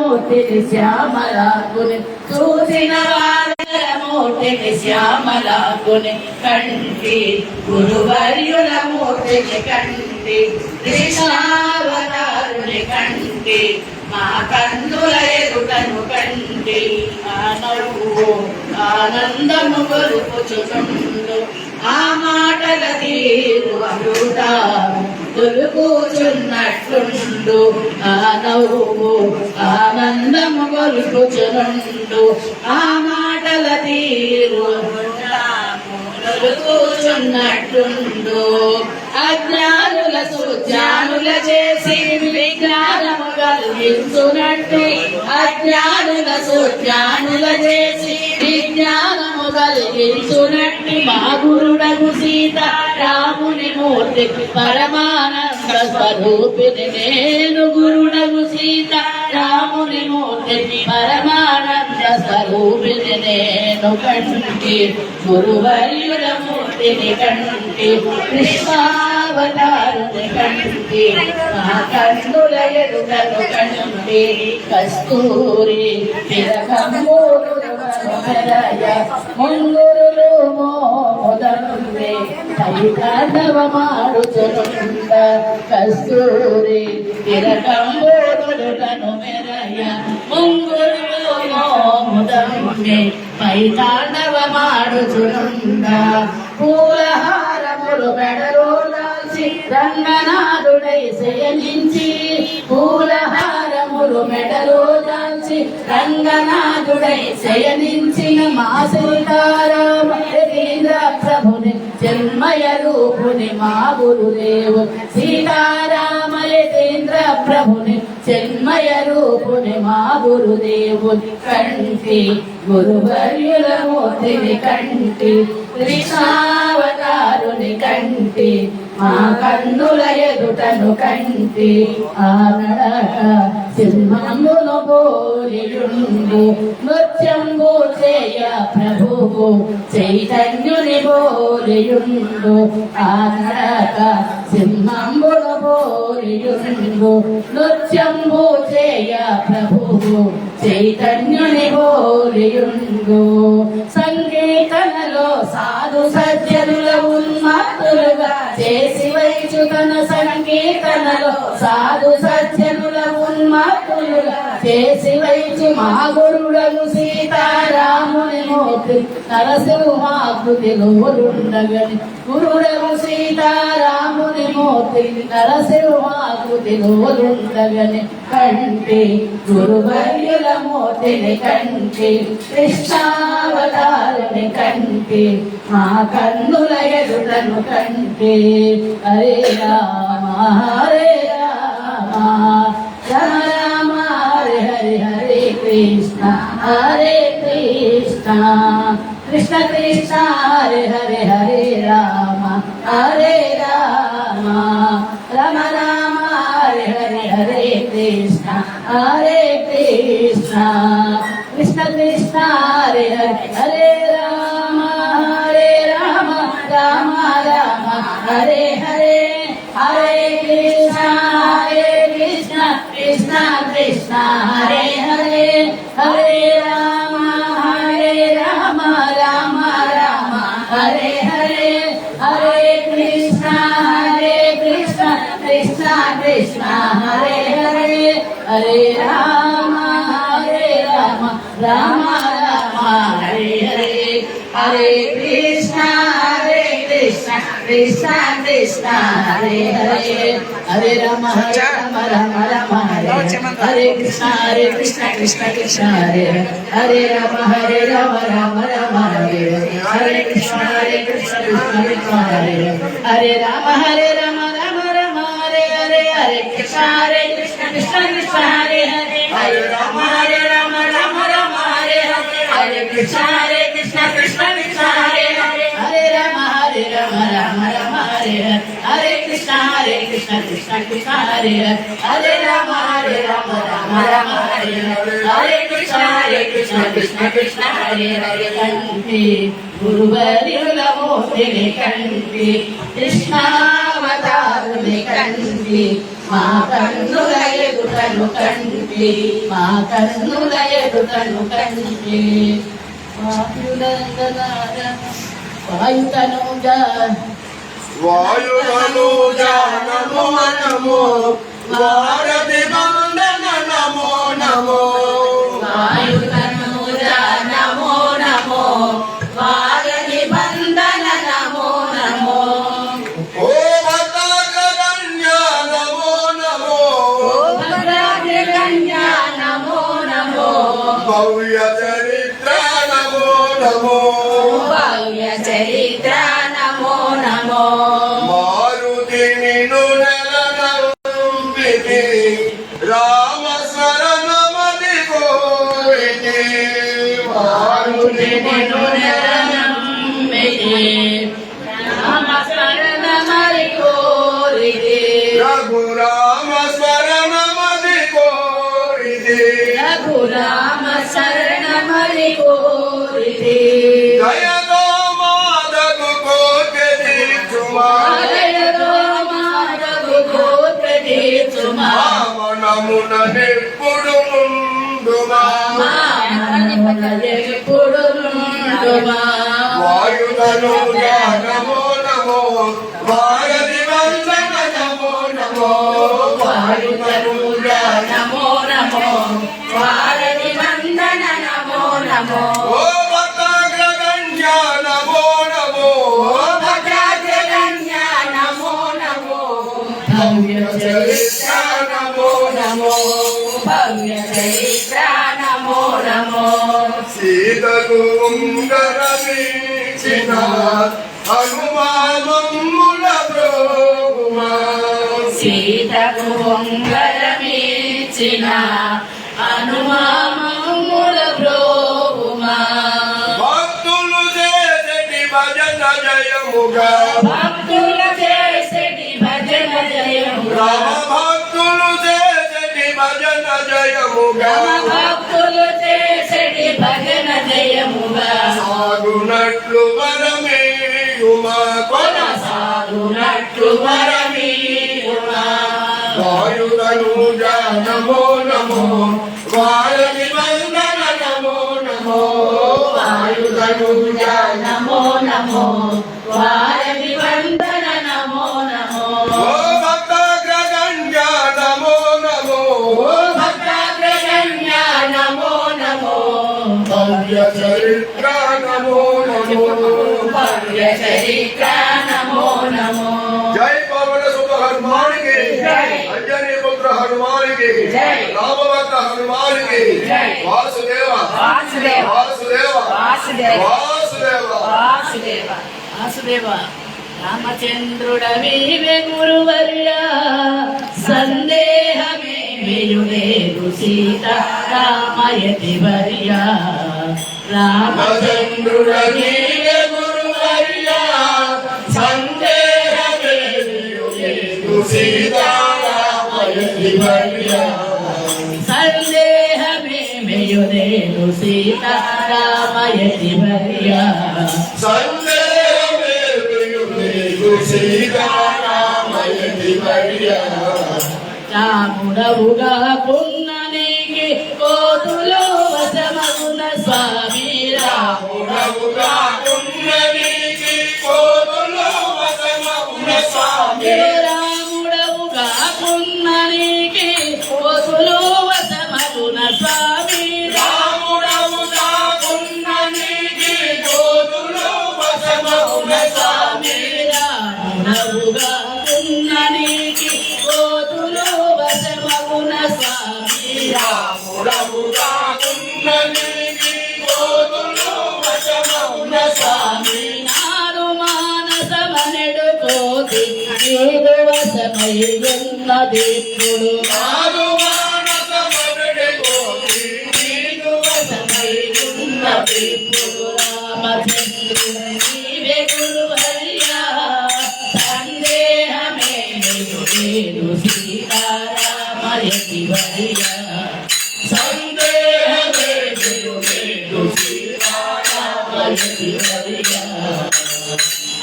మూర్తిని శ్యామలాకుని చూసిన వారల మూర్తిని శ్యామలాకుని కంటి గురువర్యుల మూర్తిని కంటి కృష్ణావతారుని కంటి మా కన్నుల ఎదుటను కంటి ఆనందము గొలుపుచుండు ఆ మాటల తీరు అడుగుతా తొలుకుచున్నట్లుండు ఆ నవ్వు ఆనందము గొలుపుచునుండు ఆ మాటల తీరు తొలుకుచున్నట్లుండు అజ్ఞానుల సుజ్ఞానుల చేసి విజ్ఞానము కలిగించునట్టు అజ్ఞానుల సుజ్ఞానుల చేసి విజ్ఞానము కలిగించునట్టి మా గురుడగు సీత రాముని మూర్తి పరమానంద స్వరూపిణి నేను గురుడగు సీత రాముని మూర్తి పరమానంద స్వరూపిణి నేను కంటి గురువర్యుల మూర్తిని కంటి కృష్ణావతారుని కంటి మా కన్నుల ఎదుటను కంటి కస్తూరి ముంగురులు మోదనుంది కైతాండవ మాడుచునుండ కస్తూరి తిరకంబోదులను మెరయ ముంగురులు మోదనుంది కైతాండవ మాడుచునుండ పూలహారములు మెడలో దాల్చి రంగనాథుడై శయనించి పూలహారములు మెడలో దాల్చి రంగనాథుడై శయనించిన మా సీతారామ ప్రభుని జన్మయ రూపుని మా గురుదేవు సీతారామయేంద్ర ప్రభుని జన్మయ రూపుని మా గురుదేవుని కంటి గురువర్యుల మూర్తిని కంటి కృష్ణావతారుని కంటి మా కన్నుల ఎదుటను కంటి ఆనడక సింహమును పోలియుండు నృత్యంబు చేయ ప్రభువు చైతన్యుని పోలియుండు ఆనడక సింహమును పోలియుండు నృత్యంబు చేయ ప్రభువు చైతన్యుని పోలియుండు సంకీర్తనలో సాధు సజ్జనుల ఉన్మత్తులుగా చేసి వైచుతన సంకీర్తనలో సాధు సజ్జనుల ఉన్మత్తులుగా చేసి వైచు మా గురుడను సీతారాముని మూర్తి నరసింహాకృతిలో ఉండగని గురుడను సీతారాముని మూర్తి నరసింహాకృతిలో ఉండగని కంటి గురువర్యుల మూర్తిని కంటి కృష్ణావతారుని కంటి మా కన్నుల ఎదుటను కంటి హరే రామ హరే రామ రామ రామ హరే హరే హరే కృష్ణ హరే కృష్ణ కృష్ణ కృష్ణ హరే హరే హరే రామ హరే రామ రామ రామ హరే హరే హరే కృష్ణ హరే కృష్ణ కృష్ణ కృష్ణ హరే హరే హరే రామ హరే రామ రామ రామ హరే హరే హరే కృష్ణ కృష్ణ కృష్ణ హరే హరే హరే రామ రామ రామ హరే హరే హరే కృష్ణ కృష్ణ కృష్ణ హరే హరే హరే రామ రామ హరే హరే హరే కృష్ణ కృష్ణ కృష్ణ హరే హరే హరే రామ రామ హరే హరే కృష్ణ కృష్ణ కృష్ణ హరే హరే రామ రామ హరే హరే కృష్ణ కృష్ణ కృష్ణ హరే హరే రామ రామ హరే హరే హరే కృష్ణ కృష్ణ కృష్ణ హరే హరే హరే రామ రామ హరే హరే కృష్ణ కృష్ణ కృష్ణ హరే హరే హరే రామ రామ హరే హరే కృష్ణ కృష్ణ కృష్ణ హరే హరే రామ రామ హరే హరే కృష్ణ కృష్ణ కృష్ణ హరే హరే కంటి గురువర్యుల మూర్తిని కంటి కృష్ణావతార వారుని కంటి మా కన్నుల ఎదుటను కంటి మా కన్నుల ఎదుటను కంటి వాయుతనూజా నమో నమో వారధి వందన నమో నమో వాయుతనూజా నమో నమో వారధి వందన నమో నమో ఓ భద్రాగ్రగణ్య నమో నమో భద్రాగ్రగణ్య నమో నమో భవ్య చరిత్ర నమో నమో భవ్య చరిత్ర నమో నమో మారుతి నిన్ను నెలనంపితి రామ శరణమని కోరితి మారుతి నిన్ను రఘురామ స్మరణమని కోరితి రఘురామ శరణమని కోరితే దయతో మాదగు కోర్కె తీర్చుమా దయతో మాధవు కోర్కె సుమా మనమున నెప్పుడు ముందుమా ఎప్పుడు నుండుమా వాయుధను నమో నమో వారధి వందన నమో నమో వాయుధను నమో నమో వారధి వందన నమో నమో ఓ భద్రాగ్రగణ్య నమో నమో భద్రాగ్రగణ్య నమో నమో భవ్య చరిత్ర నమో నమో భవ్య చరిత్ర నమో నమో సీతకు ఉంగరమిచ్చిన హనుమానమ్ముల ప్రోగుమా సీతకు ఉంగరమిచ్చిన హనుమానముల బ్రోవుమా భక్తులు చేసటి భజన జయముగా భక్తుల చేసటి భజన జయముగా రామ భక్తులు చేసటి భజన జయముగా భక్తులు చేసటి భజన జయముగా సాగునట్లు వరమేయుమా కొనసాగునట్లు వరమీయుమా వాయుధను నమో నమో వారధి వందన నమో నమో వాయుధను నమో నమో వారధి వందన నమో నమో ఓ భక్తాగ్రగణ్య నమో నమో భక్తాగ్రగణ్య నమో నమో భవ్య చరిత్ర నమో నమో భవ్య చరిత్ర నమో నమో జై పవన సుత హనుమానికి జై. అంజనీ పుత్ర హనుమానికి జై. రామభక్త హనుమానికి జై. వాసుదేవ వాసుదేవ వాసుదేవ వాసుదేవ వాసుదేవ వాసుదేవ వాసుదేవ రామచంద్రుడవీవే గురువర్య సందేహమే వియులేదు సీత రామయతి వర్య రామచంద్రుడవీవే గురువర్య సందేహమే వియులేదు సీతారామయతి వర్య సందేహమే వియులేదు సీత రామయతి వర్య సందేహమే వియులేదు సీతారామయతి వర్య రాముడవుగా పున్ననికి కోతులో వశమగున స్వామి రాముడవుగా పున్ననికి కోతులో వశమగున స్వామి రాముడవుగా పున్ననికి కోతులో వశమగున స్వామి రాముడవుగా పున్ననికి కోతులో వశమగున స్వామి రాముడవుగా పున్ననికి కోతులో వశమగున స్వామి రాముడవుగా పున్ననికి కోతులో వశమగున స్వామి నాడు మానసమనెడు కోతి నీదు వశమై ఉన్నదిప్పుడు నాదు మానసమనుడి కోటి నీదు వశమై ఉన్నదిప్పుడు రామచంద్రుడు నీవే గురువర్యా సందేహమే లేదు సీతారామయతి వర్యా సందేహమే లేదు సీతారామయతి వర్యా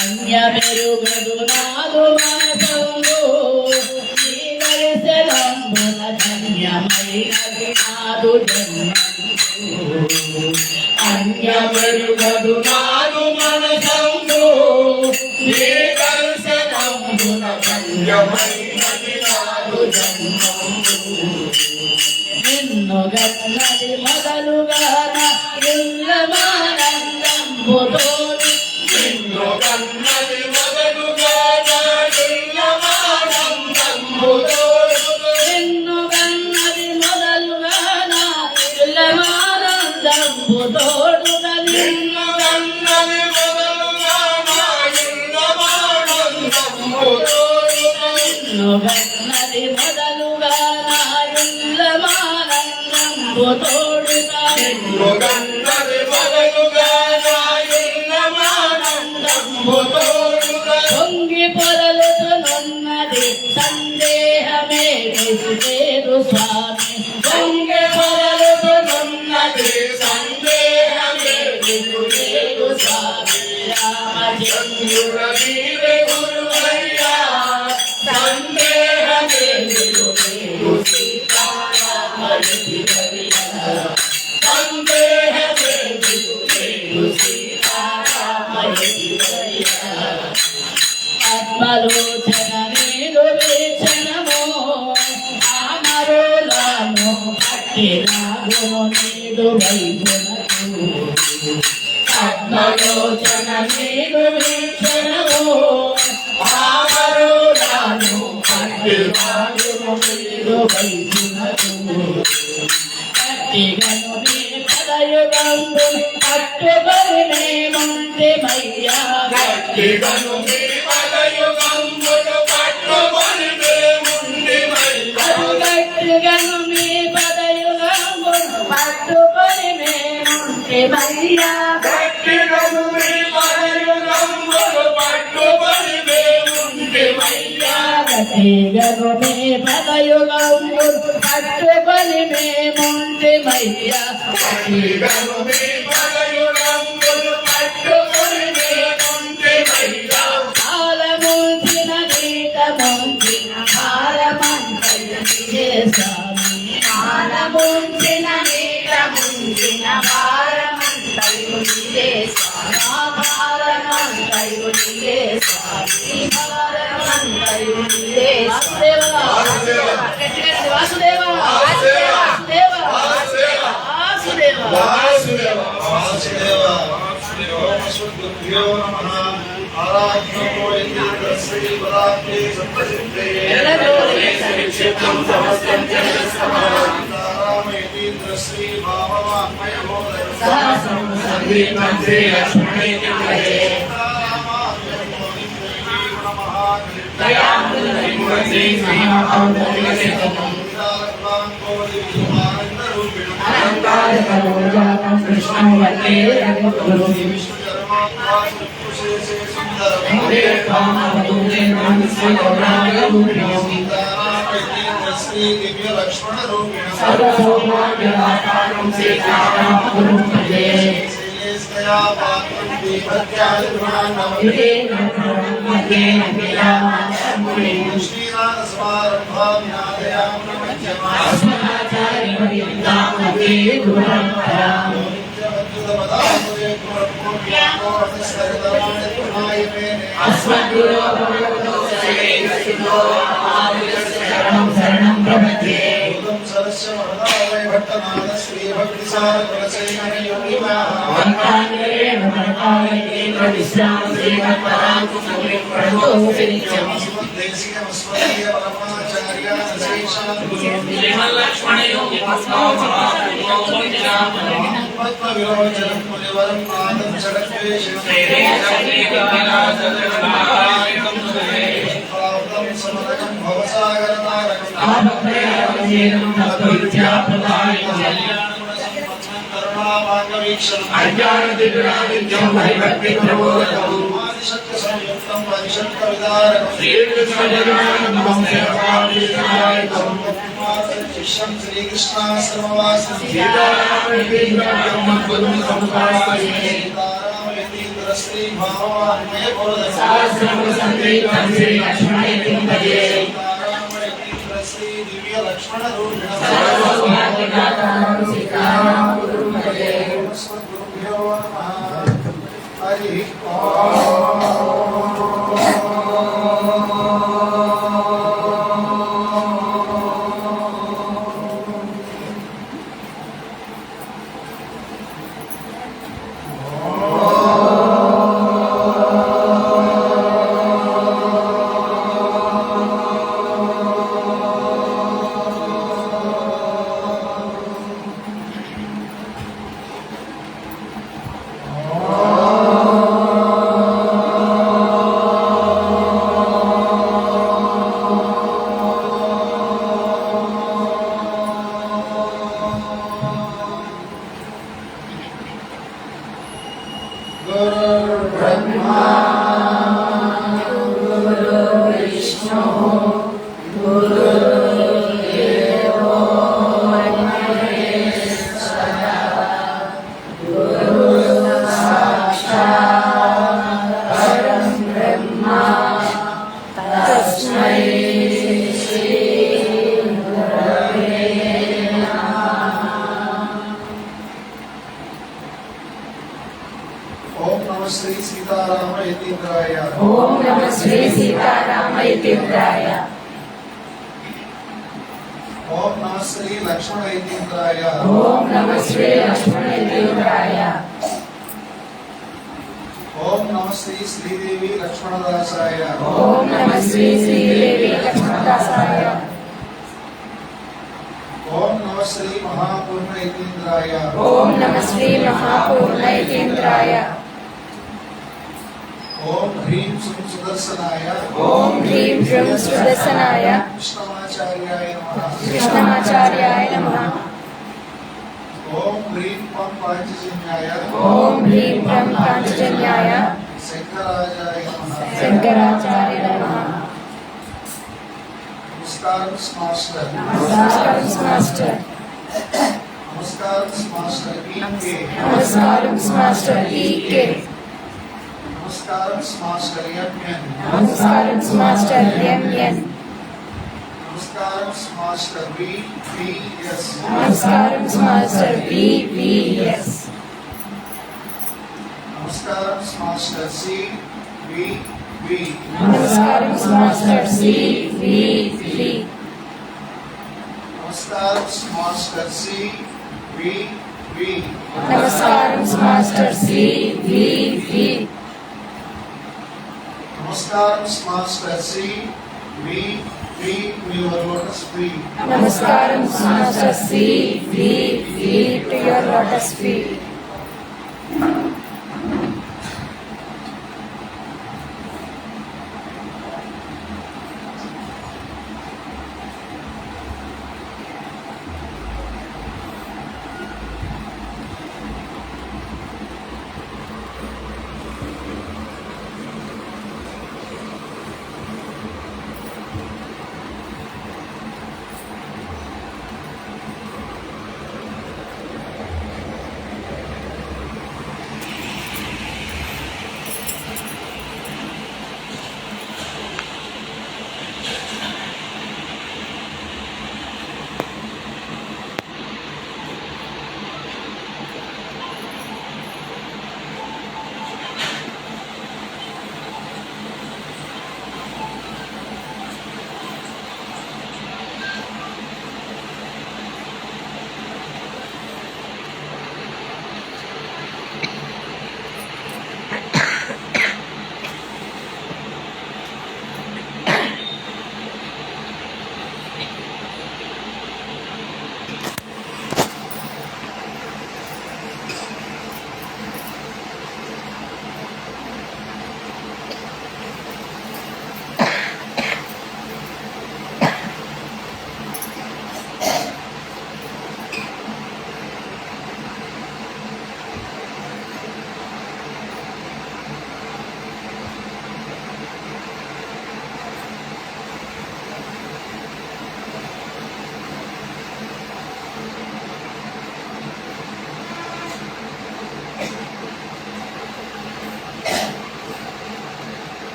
అన్యమెరుగదు నాదు మనసంగు అన్యమెరుగదు నాను మనసందు నీ దర్శనమున ధన్యమైనది నాను జన్మంబు. నిన్ను గన్నది మొదలుగాన ఇల్లమానందంబుతోడు నిన్ను కన్నది మొదలుగా నాయుల్లమానందంబుతోడు నిన్ను గన్నది మొదలుగాన ఇల్లమానందంబుతోడు నిన్ను కన్నది మొదలుగా నాయుల్లమానందంబుతోడు నిన్ను గన్నది మొదలుగాన ఇల్లమానందంబుతోడు నిన్ను కన్నది మొదలుగా నాయుల్లమానందంబుతోడు పొంగి పొరలుతున్నది సందేహమే లేదు స్వామి పొంగి పొరలుతున్నది సందేహమే లేదు స్వామి రామచంద్రుడ నీవే గురువయ్యా సందేహమే సందేహమే పద్మలోచన నీడు వీక్షణము ఆమరులను పట్టినాగును నీడు వైపునకు పద్మలోచన నీడు వీక్షణము ఆమరులను పట్టినాగును నీడు వైపునకు పట్టిగను నీ పదయుగంబు పట్టుకొని మేముంటిమయ్యా గట్టిగను మీ పదయుగంబులు పట్టుకొని మేముంటిమయ్యా గట్టిగను మీ పదయుగంబు పట్టుకొని మేముంటిమయ్యా గట్టిగను మీ పదయుగంబులు పట్టుకొని మేముంటిమయ్యా గట్టిగను మీ పదయుగంబు పట్టుకొని మేముంటిమయ్యా గట్టిగను మీ పదయుగంబులు పట్టుకొని మేముంటిమయ్యా కాలముంచిన నీట ముంచిన భారమంతయు నీదే స్వామి కాలముంచిన నీట ముంచిన భారమంతయు నీదే స్వామి భారమంతయు నీదే స్వామి భారమంతయు నీదే వాసుదేవ వాసుదేవ వాసుదేవ వాసుదేవ వాసుదేవ శరణం ప్రపంచే శ్రీ లక్ష్మణ సర్వసౌభాగ్యదాతారం సీతారామ గురుం భజే. గురుభ్యో నమః. హరి ఓం. गुरुर्ब्रह्मा గురుర్విష్ణు గురుర్దేవో మహేశ్వరః గురుః సాక్షాత్ పరం బ్రహ్మ తస్మై శ్రీ గురవే నమః. ओम नमः श्री सीताराम यतीन्द्राय ఓం నమ శ్రీ సీతారామ యతీంద్రాయ. ओम नमः श्री लक्ष्मण यतीन्द्राय ఓం నమ శ్రీ లక్ష్మణ యతీంద్రాయ. ओम नमः श्री श्रीदेवी लक्ष्मणदासाय ఓం నమ శ్రీ శ్రీదేవి లక్ష్మణదాసాయ. ओम नमः श्री महापूर्ण यतीन्द्राय ఓం నమ శ్రీ మహాపూర్ణ యతీంద్రాయ. ओम ह्रीं सुं सुदर्शनाय ఓం హ్రీం శ్రీం సుదర్శనాయ कृष्णमाचार्याय नमः కృష్ణమాచార్యాయ నమః. ओम ह्रीं पं पांचजन्याय ఓం హ్రీం క్లం పాంచజన్యాయ शंकराचार्य नमः శంకరాచార్య నమః. नमस्कार मास्टर నమస్కారం మాస్టర్. नमस्कार मास्टर के నమస్కారం మాస్టర్ ఈకే. नमस्कार मास्टर एमएन నమస్కారం మాస్టర్ ఎంఎన్. नमस्कार मास्टर बीपीएस నమస్కారం మాస్టర్ వివిఎస్. नमस्कार मास्टर सीबीबी నమస్కారం మాస్టర్ సివివి. नमस्कार मास्टर सीबीबी నమస్కారం మాస్టర్ సివివి. नमस्कार master CBB your lotus feet నమస్కారం master CVV to your lotus feet.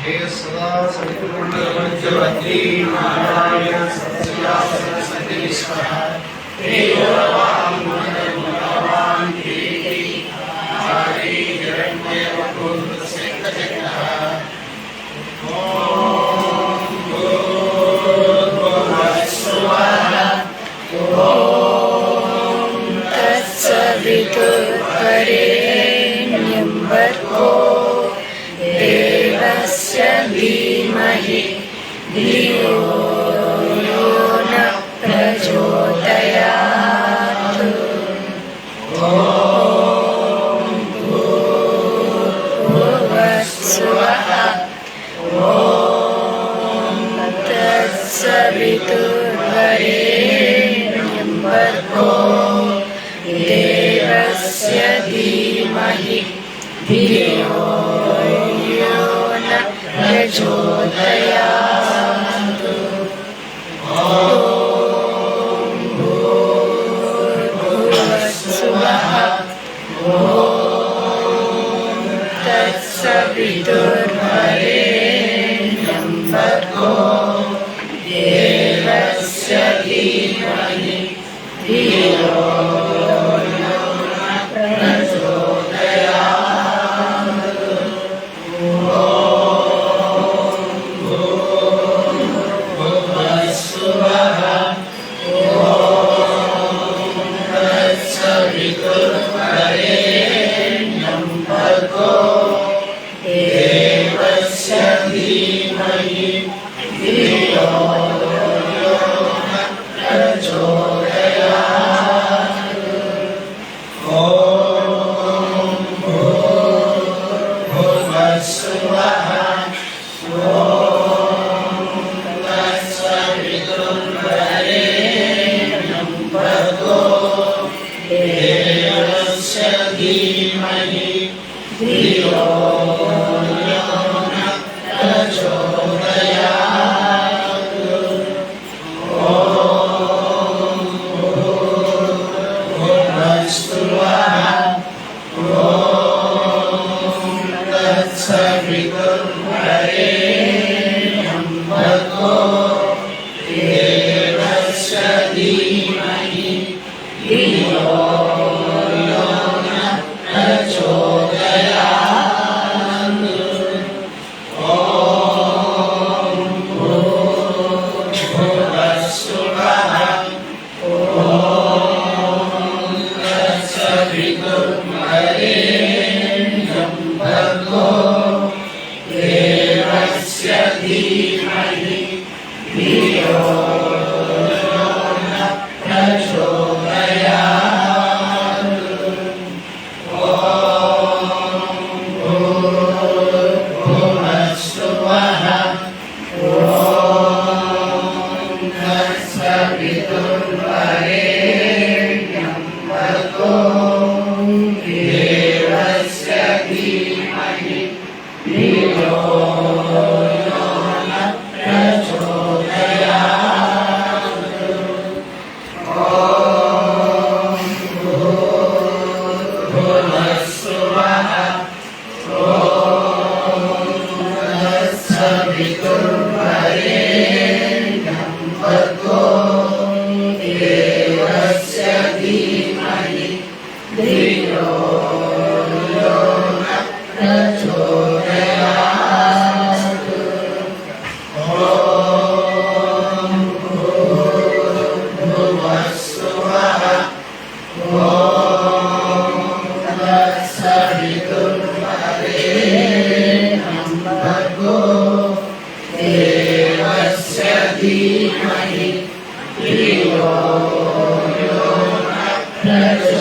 हे सदा सवितुर्मण्डलमध्यवर्ती नारायण सत्येश्वरः हे योगवान् मुनिर्मुनिर्वान् कीर्ति आदि हिरण्यवपुर्तसेकचक्रः ॐ भूर्भुवस्सुवः ॐ तत्सवितुर्वरेण्यं भर्गो देवस्य धीमहि धियो यो नः प्रचोदयात्। ॐ भूर्भुवस्सुवः ॐ तत्सवितुर्वरेण्यं भर्गो देवस्य धीमहि धियो यो नः प्रचोदयात्। ॐ भूर्भुवस्सुवः ॐ तत्सवितुर्वरेण्यं भर्गो देवस्य धीमहि धियो यो नः प्रचोदयात्। भूर्भुवस्सुवः तत्सवितुर्वरेण्यं भर्गो देवस्य धीमहि धियो यो नः प्रचोदयात्। ॐ भूर्भुवस्सुवः तत्सवितुर्वरेण्यं भर्गो देवस्य धीमहि धियो यो नः प्रचोदयात्। ॐ भूर्भुवस्सुवः तत्सवितुर्वरेण्यं भर्गो देवस्य धीमहि धियो यो नः प्रचोदयात्। ॐ भूर्भुवस्सुवः तत्सवितुर्वरेण्यं भर्गो देवस्य धीमहि धियो यो नः प्रचोदयात्। ॐ भूर्भुवस्सुवः तत्सवितुर्वरेण्यं भर्गो देवस्य धीमहि धियो यो नः प्रचोदयात्। ॐ भूर्भुवस्सुवः तत्सवितुर्वरेण्यं भर्गो देवस्य धीमहि धियो यो नः प्रचोदयात्। ॐ भूर्भुवस्सुवः तत्सवितुर्वरेण्यं भर्गो देवस्य धीमहि धियो यो नः प्रचोदयात्।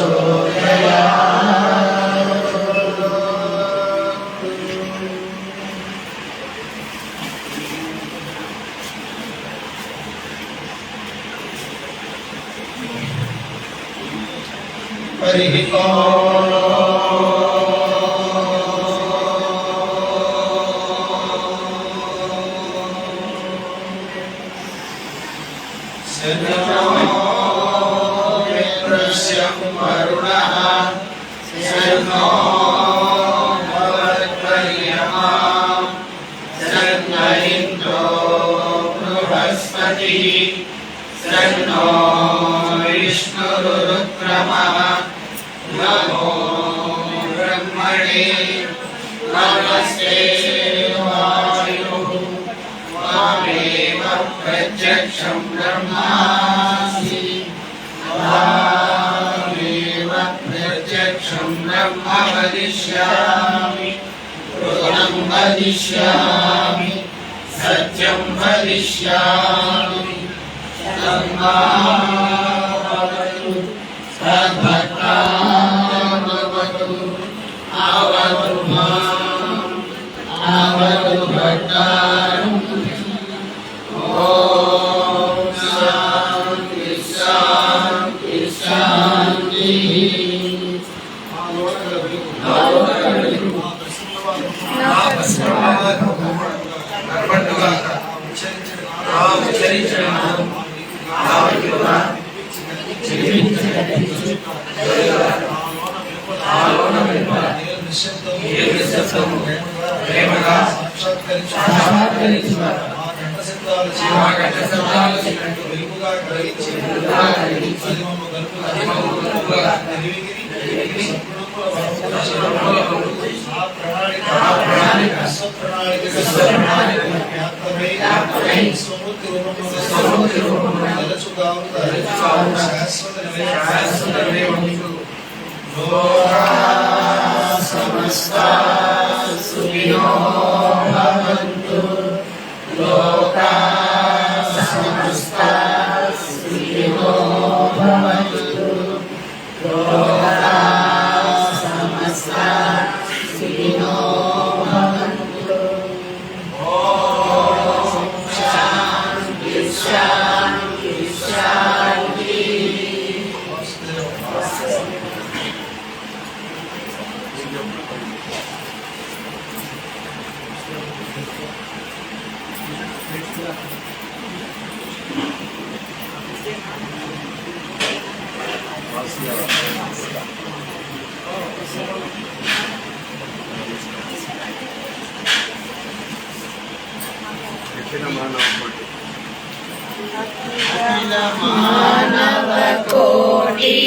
हरिः ॐ। शरणो मित्रस्य वरुणः शरणो भवत्पर्यमा तन्न इन्द्रो बृहस्पतिः तन्नो विष्णुरुक्रमः नमो ब्रह्मणे नमस्ते वायुः त्वमेव प्रत्यक्षं ब्रह्मासि त्वमेव प्रत्यक्षं ब्रह्म वदिष्यामि ऋणं वदिष्यामि सत्यं वदिष्यामि तन्मावतु सद्भक्तामवतु आवतु माम् आवतु भक्तारम् ॐ शान्ति शान्ति शान्तिः समस्ता सुखिनो भवन्तु लोका समस्ता सुखिनो भवन्तु लोका समस्ता सुखिनो भवन्तु ॐ शान्ति शान्ति शान्ति మానవ కోటి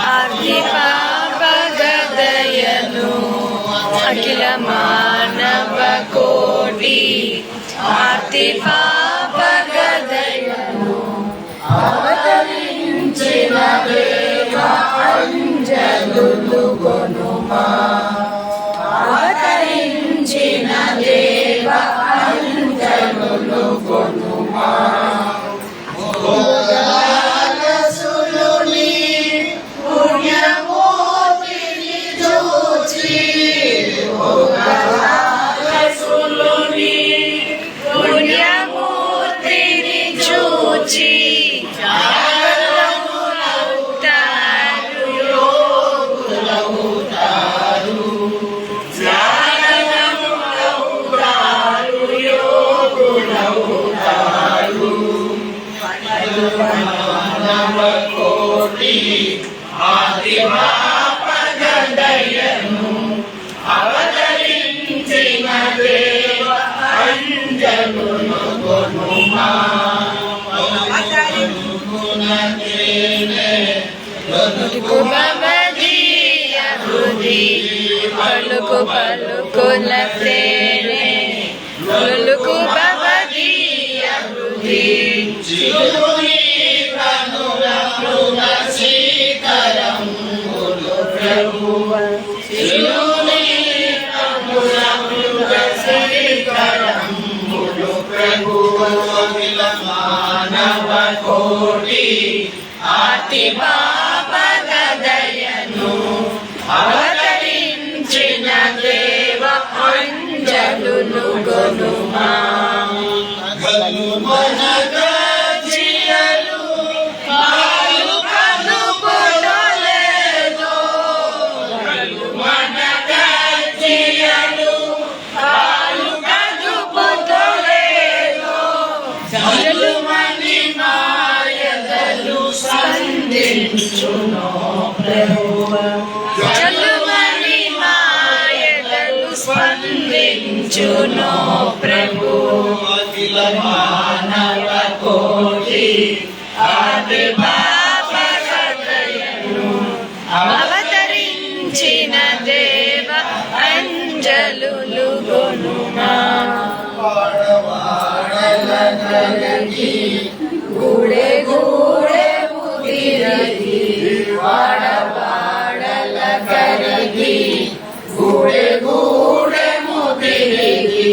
ఆర్తిపాపగదయను అఖిల మానవ కోటి ఆర్తిపాపగదయను అవతరించిన దేవ అంజలులు గొనుమా అవతరించిన దేవ అంజలులు గొనుమా భోగాలసులుని పుణ్యమూర్తిని చూచి భోగాలసులుని పుణ్యమూర్తిని చూచి జాగరములవుతారు యోగులవుతారు జాగరములవుతారు యోగులవుతారు మానవ కోటి ఆదిపాపగదయను అవతరించిన దేవ అంజలును గొనుమా పలుకు భవదీయ హృది పలుకు పలుకుల తేనే పలుకు భవదీయ హృది శివుని కనుల మృగ శ్రీకరములు ప్రభువ శివుని కనుల మృగ శ్రీకరములు ప్రభువ మానవ కోటి ఆర్తిపాపగదయను అవతరించిన దేవ అంజలులు గొనుమా గలుమనగజియలు పాలు కలుపుటలేదో గలుమనగజియలు పాలు కలుపుటలేదో జలుమని మాయదలు సంధించునో ప్రభువ జలుమని మాయదలు స్పందించు రక్షించును ప్రభు అఖిల మానవ కోటి ఆది పాపకదయను అవతరించిన దేవ అంజలులు గొనుమా వాడవాడలగలగి గూడే గూడే ముదిరగి వాడవాడల కరిగి గూడె గూడె ముదిరిగి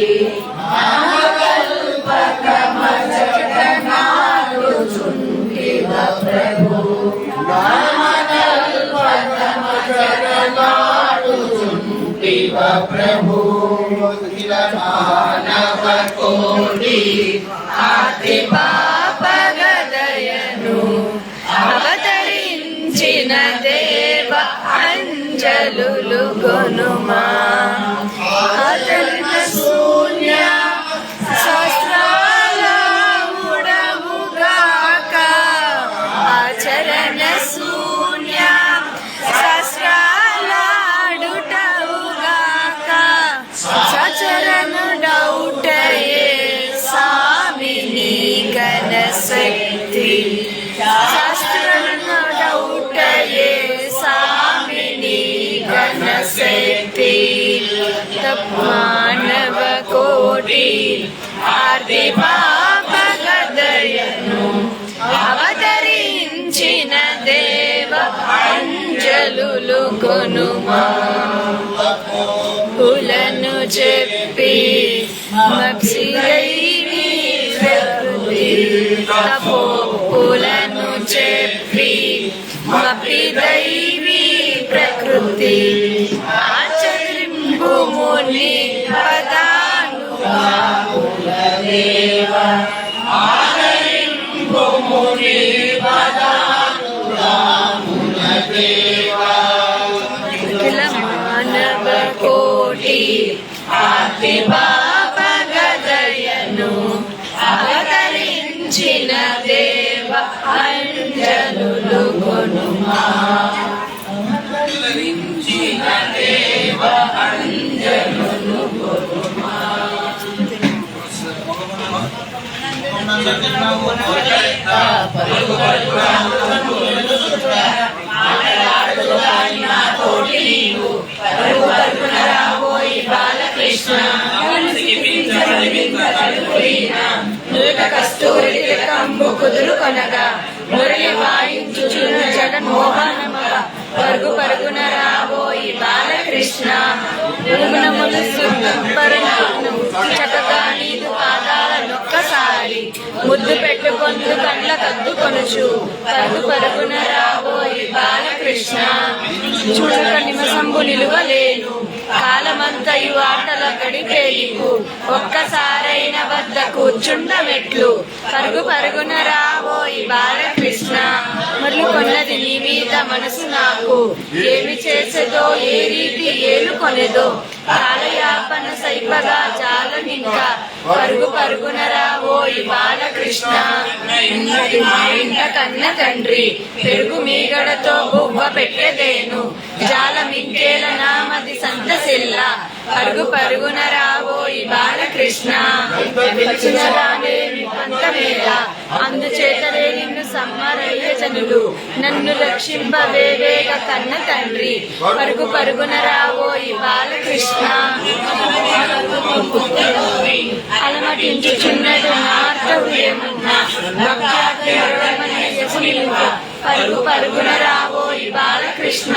నామకల్పకమజగనాడుచుండివ ప్రభు నామకల్పకమజగనాడుచుండివ ప్రభు అఖిల మానవ కోటి ఆది పాపగదయను అవతరించిన దేవ అంజలులు గొనుమా అతన్న శూన్య సహస్రాల ఉడముగాక ఆచరణ శూన్య సహస్రాలాడుటవుగాక సచరణుడౌటయే సామిని ఘన శక్తి శాస్త్రనుడౌటయే సామిని ఘన శక్తి మానవ కోటి ఆర్తి పాపగదయను అవతరించిన దేవ అంజలులు కొనుమా పులను చెప్పి మప్సిరైని ప్రకృతి తపోపులను చెప్పి మపిదైవి ప్రకృతి ఆచరింపు ముని పదానుగా దేవ ఆదరింపు ముని పదానురాముల దేవ అఖిల మానవ కోటి ఆది పాపగదయను అవతరించిన దేవ అంజలులు కొనుమా అవతరించిన దేవ అంజలులు గొనుమా కస్తూరి తిలకంబు కుదురు కొనగా మురళి వాయించుచున్న జగన్మోహనమగ పరుగు పరుగున రాబోయి బాలకృష్ణ గుణములు చక్కగా నీదు పాదాల నొక్కసారి ముద్దు పెట్టుకొందు కండ్ల కద్దుకొనుచు పరుగు పరుగున రాబోయి బాలకృష్ణ చూడక నిమసంబు నిలువలేను కాలమంతయు ఆటల గడిపేలికు ఒక్కసారైన వద్ద కూర్చుండమెట్లు పరుగు పరుగున రాబోయి బాలకృష్ణ మరలు కొన్నది నీ మీద మనసు నాకు ఏమి చేసేదో ఏ రీతి ఏలుకొనేదో కాలయాపన సైపగా చాలనింకా పరుగు పరుగున రాబోయి బాలకృష్ణ మా ఇంట కన్న తండ్రి పెరుగు మీగడతో బువ్వ పెట్టేదేను జాలమింకేల నామది సంతసిల్ల పరుగు పరుగున రాబోయి బాలకృష్ణ వచ్చినరాలేని పంతమేళ అందుచేతలే నిన్ను సమ్మరయ్య జనులు నన్ను రక్షింపవేవేగ కన్న తండ్రి పరుగు పరుగున రాబోయి బాలకృష్ణ అలమటించుచున్నది నార్తవ్యమున్నా పరుగు పరుగున రాబోయి బాలకృష్ణ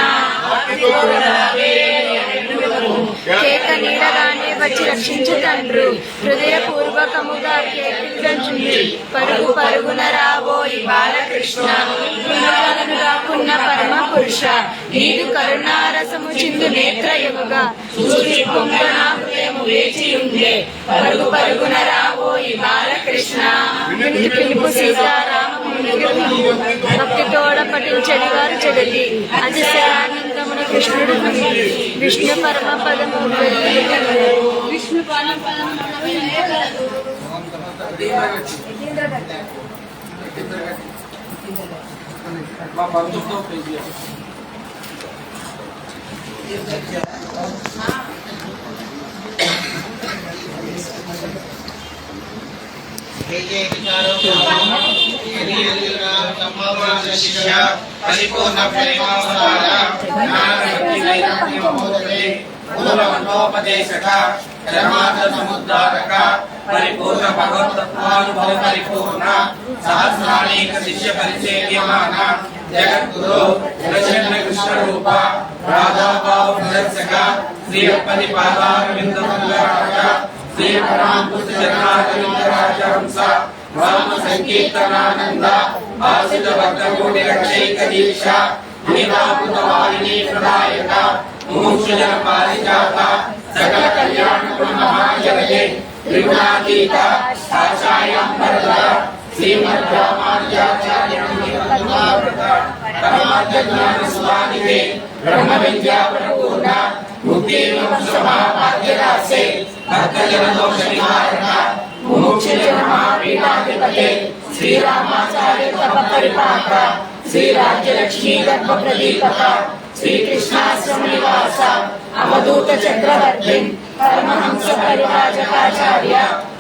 కేక నీడగానే వచ్చి రక్షించు తండ్రు హృదయపూర్వకముగా కేకిల్చుంది పరుగు పరుగున రాబోయి బాలకృష్ణ రాకున్న పరమ పురుష నీదు కరుణారసము చిందు నేత్రయముగా హృదయము వేచి ఉండే పరుగు పరుగున రాబోయి బాలకృష్ణ పిలుపు సీతారామముని భక్తి తోడ పఠించడి వారు జగతి అతిశయానందమున కృష్ణుడు విష్ణు పరమ పదము విష్ణు పరమ పదము మా బంధువుతో పేజీ పరిపూర్ణ ప్రేమావతార మూలమండోపదేశక ధర్మార్థ సముద్ధారక పరిపూర్ణ భగవతత్వానుభవ పరిపూర్ణ సహస్రానేక శిష్య పరిచేయమాన జగద్గురు గుణచంద్ర కృష్ణ రూప రాధాభావ ప్రదర్శక శ్రీయప్పని పాదారవింద మంగళరాజ శ్రీ పరాంకుశ జగన్నాథ రాజహంస రామ సంకీర్తనానంద ఆసిత భక్తకోటి రక్షైక దీక్ష నీరాపుత వారిణి ప్రదాయక ముముక్షుజన పారిజాత సకల కళ్యాణ మహాజనకే త్రిగుణాతీత ఆచార్యాంబరద శ్రీమద్ రామానుజాచార్య పరమార్థ జ్ఞాన సుధానిధే బ్రహ్మ విద్యా పరిపూర్ణ ముక్తి మోక్ష మహాభాగ్యరాసే భక్తజన దోష నివారణ ముముక్షుజన మహాపీఠాధిపతే శ్రీరామాచార్య తప పరిపాక శ్రీ రాజ్యలక్ష్మీ గర్భ ప్రదీపక శ్రీకృష్ణాశ్రమ నివాస అవధూత చక్రవర్తి పరమహంస పరివాజకాచార్య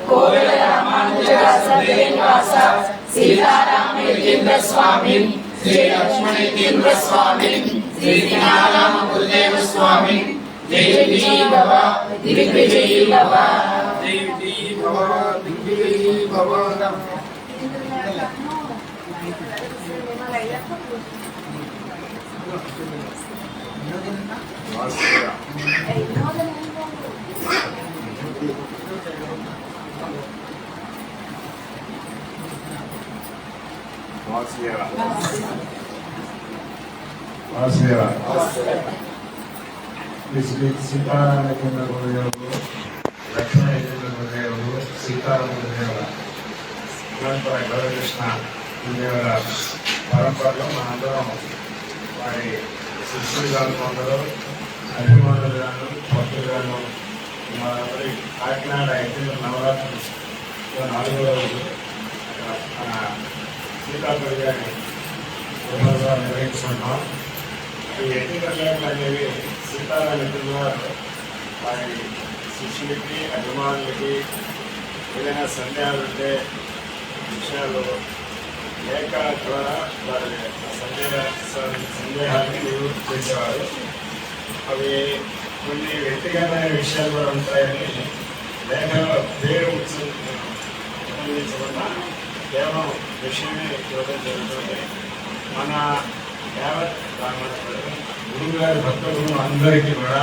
కోవెల రామానుజదాస శ్రీనివాస సీతారామ యతీంద్ర స్వామి శ్రీ లక్ష్మణ యతీంద్ర స్వామి శ్రీ జ్ఞానారామ గురుదేవ స్వామి జయ జయ భవ దిగ్విజయీ భవ జయ జయ భవ దిగ్విజయీ భవ. శ్రీ సీతారామచంద్ర గురుదేవులు, లక్ష్మణ గురుదేవులు, సీతారామ గురుదేవుల పరంపర గౌరకృష్ణ గురుదేవుల పరంపరలో మనందరం వారి శిష్యులుగాను కొందరు అభిమానులుగాను భక్తులుగాను మరి కాకినాడ అయితే నవరాత్రులు 4వ రోజు మన సీతాపల్లి గారి ఉత్సవాలు నిర్వహించుకుంటాం. ఈ ఎన్నికలు అనేవి సీతారామచంద్ర వారు వారి శిష్యులకి అభిమానులకి ఏదైనా సందేహాలు ఉంటే విషయాలు లేఖ ద్వారా వారి సందేహాన్ని నివృత్తి చేసేవారు. అవి కొన్ని వ్యక్తిగతమైన విషయాలు కూడా ఉంటాయని లేఖలో పేరు సంబంధించకుండా కేవలం విషయమే ఇవ్వడం జరుగుతుంది. మన యావత్ గురువు గారి భక్తులు అందరికీ కూడా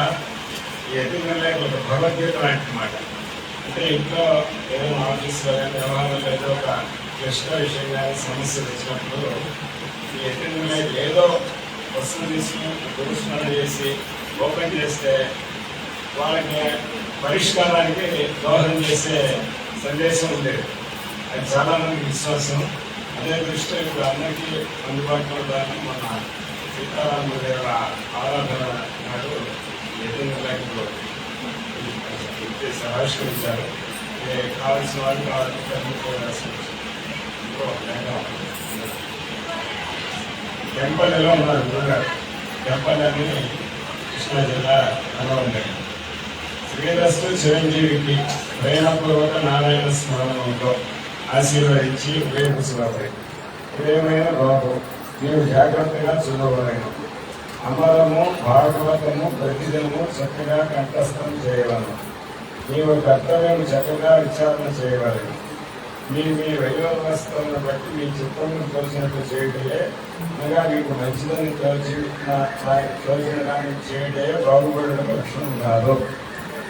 ఈ ఎదుగుదల ఒక భగవద్గీత లాంటి మాట. అంటే ఇంట్లో ఏదైనా ఆఫీస్లో కానీ వ్యవహారంలో ఏదో ఒక క్లిష్ట విషయం కానీ సమస్యలు వచ్చినప్పుడు ఈ ఎదుగుదల ఏదో వస్తువు తీసుకుని గురుస్మరణ చేసి ఓపెన్ చేస్తే వాళ్ళకి పరిష్కారానికి దోహదం చేసే సందేశం ఉండేది. అది చాలామందికి విశ్వాసం. అదే దృష్టిలో ఇప్పుడు అందరికీ అందుబాటులో ఉండాలని మన సీతారామ దేవుల ఆరాధన నాడు ఎదురు ఆవిష్కరించారు. కావాల్సిన వాళ్ళు టెంపల్లిలో ఉన్నారు గురుగారు. టెంపల్లి అని కృష్ణా జిల్లా అనుభవం. శ్రీరస్తు చిరంజీవికి ప్రేమపూర్వక నారాయణ స్మరణంతో ఆశీర్వదించి ఉపయోగించబడతాయి. ప్రేమైన బాబు నీవు జాగ్రత్తగా చూడవలేను. అమరము భాగవతము ప్రతిదినము చక్కగా కంఠస్థం చేయవలను. నీవు కర్తవ్యం చక్కగా విచారణ చేయవలను. మీ వైభవస్తులను బట్టి మీ చిత్తమును తోచినట్టు చేయటలే, అనగా మీకు మంచిదని తోచిన దాన్ని చేయటే బాగుపడడం లక్షణం కాదు.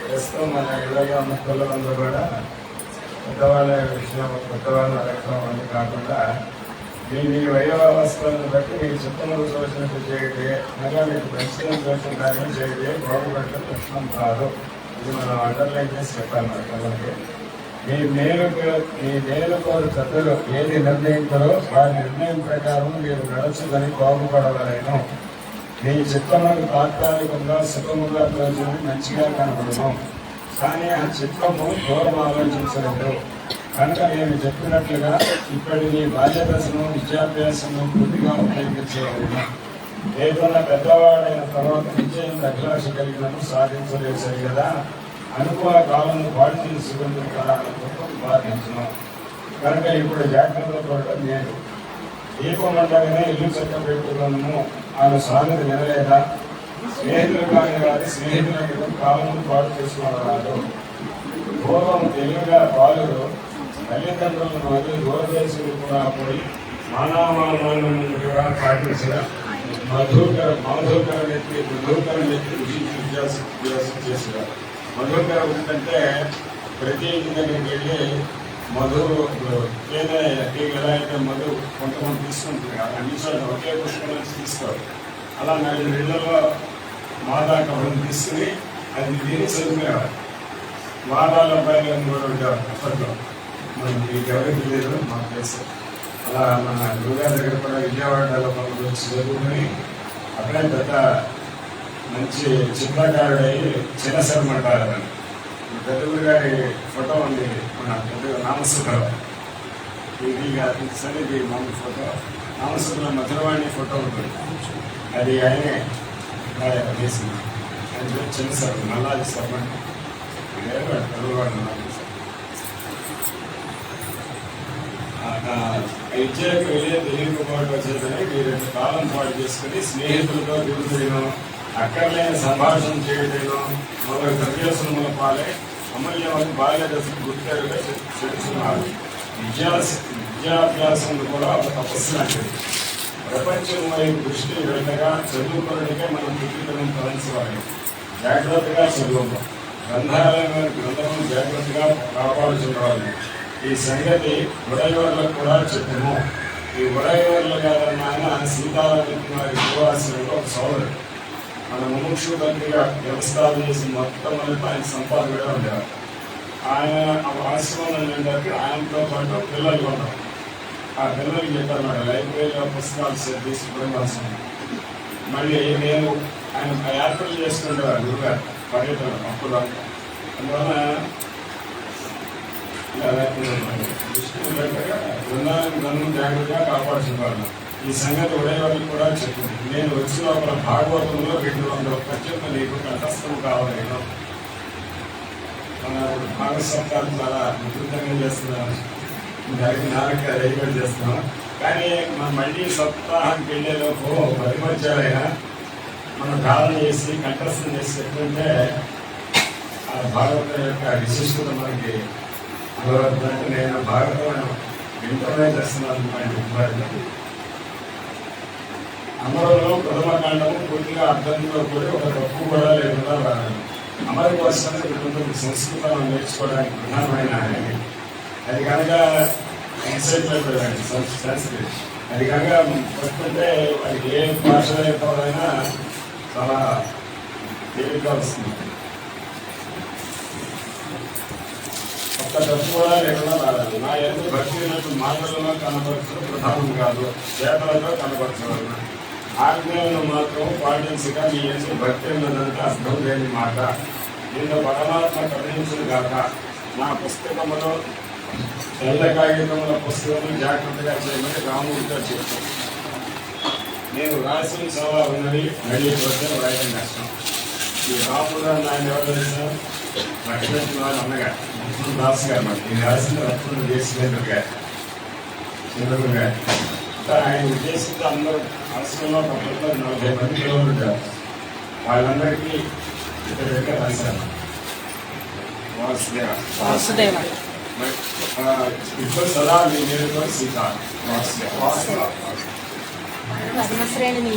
ప్రస్తుతం మన ఇళ్ళలో ఉన్న పిల్లలందరూ కూడా పెద్దవాళ్ళ విషయం పెద్దవాళ్ళ లక్షణం అని కాకుండా మీ వైభవస్తులను బట్టి మీ చిత్తమును తోచినట్టు చేయటే, అనగా మీకు మంచిదని తోచిన దాన్ని చేయటే బాగుపడడం లక్షణం కాదు. ఇది మనం అండర్లైన్ చేసి చెప్పాలి మన పిల్లలకి. మీ మేలు కోరు పెద్దలు ఏది నిర్ణయించారో వారి నిర్ణయం ప్రకారం మీరు నడచుదని బాగుపడవలేను. మీ చిత్తములకు తాత్కాలికంగా సుఖముగా తోచింది మంచిగా కనపడను, కానీ ఆ చిత్తము దూరం ఆలోచించలేదు. కనుక నేను చెప్పినట్లుగా ఇప్పటి నీ బాల్యదశను విద్యాభ్యాసము పూర్తిగా ఉపయోగించగలను. ఏదైనా పెద్దవాడైన తర్వాత నిశ్చయం అభిలాష కలిగినను సాధించలేదు సరిగదా. అనుకూల కాలంలో పాటించిన సుగంధకరాలను బాధించను. కనుక ఇప్పుడు జాగ్రత్త పడటం నేను దీపం ఉండగానే ఇల్లు చక్క పెట్టుకున్నాము. ఆమె సామెత వినలేదా? స్నేహితులు కాని వారి స్నేహితుల కాలం పాటు చేసుకున్నారు. పూర్వం తెలుగుగా బాలురు తల్లిదండ్రులను వదిలి దూరదేశులు కూడా పోయి మానవాళిగా పాటించిన మధుకర నెత్తి విద్యాసం చేసినారు. మధుకర ఉందంటే ప్రతి ఇంటి దగ్గరికి వెళ్ళి మధు ఏదైనా ఎలా అయితే మధు కొంతమంది తీసుకుంటుంది అన్ని చోట్ల ఒకే పుష్పం నుంచి తీసుకోవాలి. అలా 4 నెలల్లో మాదాకం తీసుకుని అది దీన్ని చదువుకునేవారు. వాదాల అబ్బాయిలు కూడా ఉండేవారు అప్పట్లో. మనం మీకు ఎవరికి లేదు మాకు తెలుసు. అలా మన గురుగారి దగ్గర కూడా విజయవాడలో మనం చదువుకుని అక్కడే పెద్ద మంచి చిత్రకారుడై చిన్న శర్మ అంటారు. పెద్ద గురుగారి ఫోటో ఉంది మన పెద్ద నామసుఖరావు. ఇది సన్నిధి మామూలు ఫోటో నామసుఖరావు మధురవాణి ఫోటో ఉంటుంది. అది ఆయనే చేసింది. ఆయన చిన్న శర్మ నల్లాది శర్మ తెలుగువాడు. విద్యకు వెళ్ళే తెలియకపోవడం వచ్చేదని మీరు కాలం పాటు చేసుకుని స్నేహితులతో తిరుగుతాను, అక్కర్లేని సంభాషణ చేయటం మొదలు ద్రవ్యోసనముల పాలే అమూల్యమైన బాల్య దశకు గుర్తెరుగా చెడుతున్నారు. విద్యాభ్యాసం కూడా ఒక తపస్సు లాంటిది. ప్రపంచం వైపు దృష్టి వెళ్ళగా చదువుకోవడానికే మనం పుట్టికలను తలంచవాలి. జాగ్రత్తగా చదువు గ్రంథాలను జాగ్రత్తగా కాపాడుచుకోవాలి. ఈ సంగతి ఉడయవర్లకు కూడా చెప్పము. ఈ ఉడయవర్లు కాదన్న సీతారామవారి యువరాశులకు ఒక సోదరుడు మన ముముక్షు తండ్రిగా వ్యవస్థాపన చేసి మొత్తం అంతా ఆయన సంపాదకుడే ఉండేవారు. ఆయన ఆశ్రమం ఏంటంటే ఆయనతో పాటు పిల్లలు ఉన్నారు. ఆ పిల్లలకి చెప్పారు లైబ్రరీలో పుస్తకాలు తీసుకోవడం అవసరం. మళ్ళీ నేను ఆయన యాత్రలు చేసుకుంటారు గురుగారు పర్యటన అప్పుడు. అందువల్ల బృందాలను జాగ్రత్తగా కాపాడుతున్నారు. ఈ సంగతి ఉదయవాళ్ళు కూడా చెప్పింది. నేను వచ్చిన లోపల భాగవతంలో 200 పద్యాలు నీకు కంఠస్థం కావాలి. మన భాగవతాలు చాలా విస్తృతంగా చేస్తున్నాను. దానికి నాలుగు రైలు చేస్తున్నాం. కానీ మనం మళ్ళీ సప్తాహానికి వెళ్ళేలోపు 10 పద్యాలైనా మనం ధారణ చేసి కంఠస్థం చేసి చెప్తుంటే ఆ భాగవతం యొక్క విశిష్టత మనకి అంటే నేను భాగవతం వింటనే చేస్తున్నాను. అమరులో ప్రథమ కాండము పూర్తిగా అర్థంతో కూడి ఒక తప్పు కూడా లేకుండా రాదు. అమరు కోసానికి కొంత సంస్కృతం నేర్చుకోవడానికి ప్రధానమైన అది కనుక ఎన్సైక్లోపీడియా సంస్కృతి అది కనుక పట్టుకుంటే అది ఏ భాష అయిపోయినా చాలా తేలిగ్గా వస్తుంది. ఒక్క తప్పు కూడా లేకుండా రాదు. నా ఎందుకు భక్తి మాటలలో కనపరచడం ప్రధానం కాదు, చేతలతో కనపరచడం. ఆజ్ఞలను మాత్రం పాటించగా మీ ఎందుకు భక్తి ఉన్నదంటే అర్థం లేని మాట. నిన్ను పరమాత్మ కరుణించును గాక. నా పుస్తకములో తెల్ల కాగితముల పుస్తకం జాగ్రత్తగా చేయమని రాముడితో చెప్పాను. నేను రాసిన చాలా ఉన్నది మళ్ళీ వస్తే రాయడం కష్టం. ఈ రాముడు ఆయన ఎవరు తెలిసిన లక్ష్మీ వారు అన్నగా దాస్ గారు మాట నేను రాసిన రత్న దేశేంద్ర గారు చంద్రబాబు గారు. ఆయన ఉద్దేశంతో అందరూ రాష్ట్రంలో 40 మంది పిల్లలు ఉంటారు. వాళ్ళందరికీ ఇక్కడ రాశారు. వాసుదేవ ఇప్పుడు సదా మీ నేరుతో సీత శ్రేణి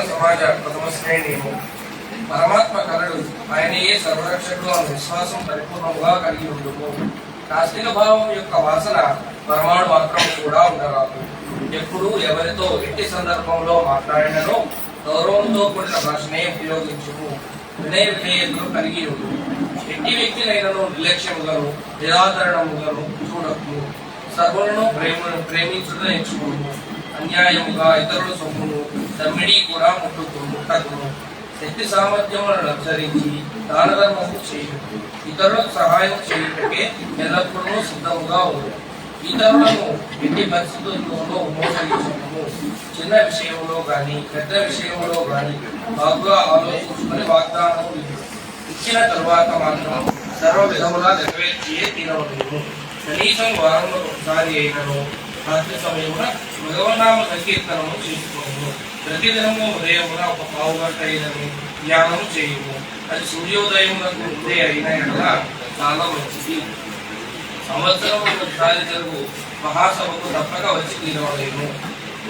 సమాజ ప్రథమ శ్రేణి పరమాత్మ కలడు ఆయనయే సర్వరక్షకుడు అన్న విశ్వాసం పరిపూర్ణంగా కలిగి ఉండుము. నాస్తిక భావం యొక్క వాసన పరమాణు మాత్రం కూడా ఉండరాదు. ఎప్పుడు ఎవరితో ఎట్టి సందర్భంలో మాట్లాడినను గౌరవంతో కూడిన భాషనే ఉపయోగించుము. వినయ విధేయతలు కలిగి ఉండు. ఎట్టి వ్యక్తినైనను నిర్లక్ష్యములను నిరాదరణములను చూడకు. సర్వులను ప్రేమించుట నేర్చుకును. అన్యాయముగా ఇతరుల సొమ్మును దమ్మిడి కూడా ముట్టకును. శక్తి సామర్థ్యములను అనుసరించి దాన ధర్మము చేయు. ఇతరులకు సహాయం చేయుటకే ఎల్లప్పుడూ సిద్ధముగా ఉంది. ఇతరులను ఎన్ని పరిస్థితుల్లోనూ మోసగించము. చిన్న విషయంలో గాని పెద్ద విషయంలో గాని బాగా ఆలోచించుకుని వాగ్దానం ఇచ్చిన తరువాత మాత్రం సర్వ విధములా నెరవేర్చియే తీరవలేము. కనీసం వారంలో ఒకసారి అయినను రాత్రి సమయమున భగవన్నామ సంకీర్తనము చేసుకోము. ప్రతిదినము ఉదయమున ఒక పావు గంట అయినను ధ్యానము చేయము. అది సూర్యోదయమునకు ముందే అయిన ఎడల చాలా మంచిది. సంవత్సరము ఒకసారి జరుగు మహాసభకు తప్పక వచ్చి తీరవలేము.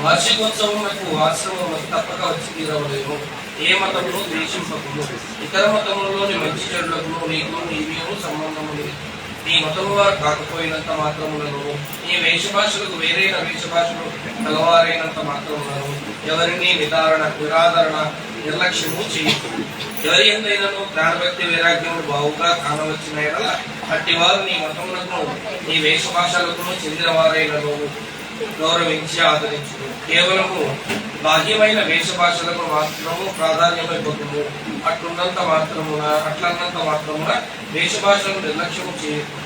వార్షికోత్సవములకు ఆశ్రమములకు తప్పక వచ్చి తీరవలేము. ఏ మతమును ద్వేషింపకుము. ఇతర మతములలోని మంచి చెడులకు నీకు నీవేమో సంబంధము లేదు. నీ మతము వారు కాకపోయినంత మాత్రములను, నీ వేషభాషలకు వేరైన వేషభాషలు కలవారైనంత మాత్రములను ఎవరిని నిరాదరణ నిర్లక్ష్యము చేయకు. ఎవరి ఎంతైనను ప్రాణభక్తి వైరాగ్యము బావుగా కానవచ్చిన ఎడల అట్టివారు నీ మతములకు నీ వేషభాషలకు చెందిన వారైనను గౌరవించి ఆదరించును. కేవలము బాహ్యమైన వేషభాషలకు మాత్రము ప్రాధాన్యమైపోతుంది. అట్లన్నంత మాత్రమున వేషభాషలను నిర్లక్ష్యము చేయకు.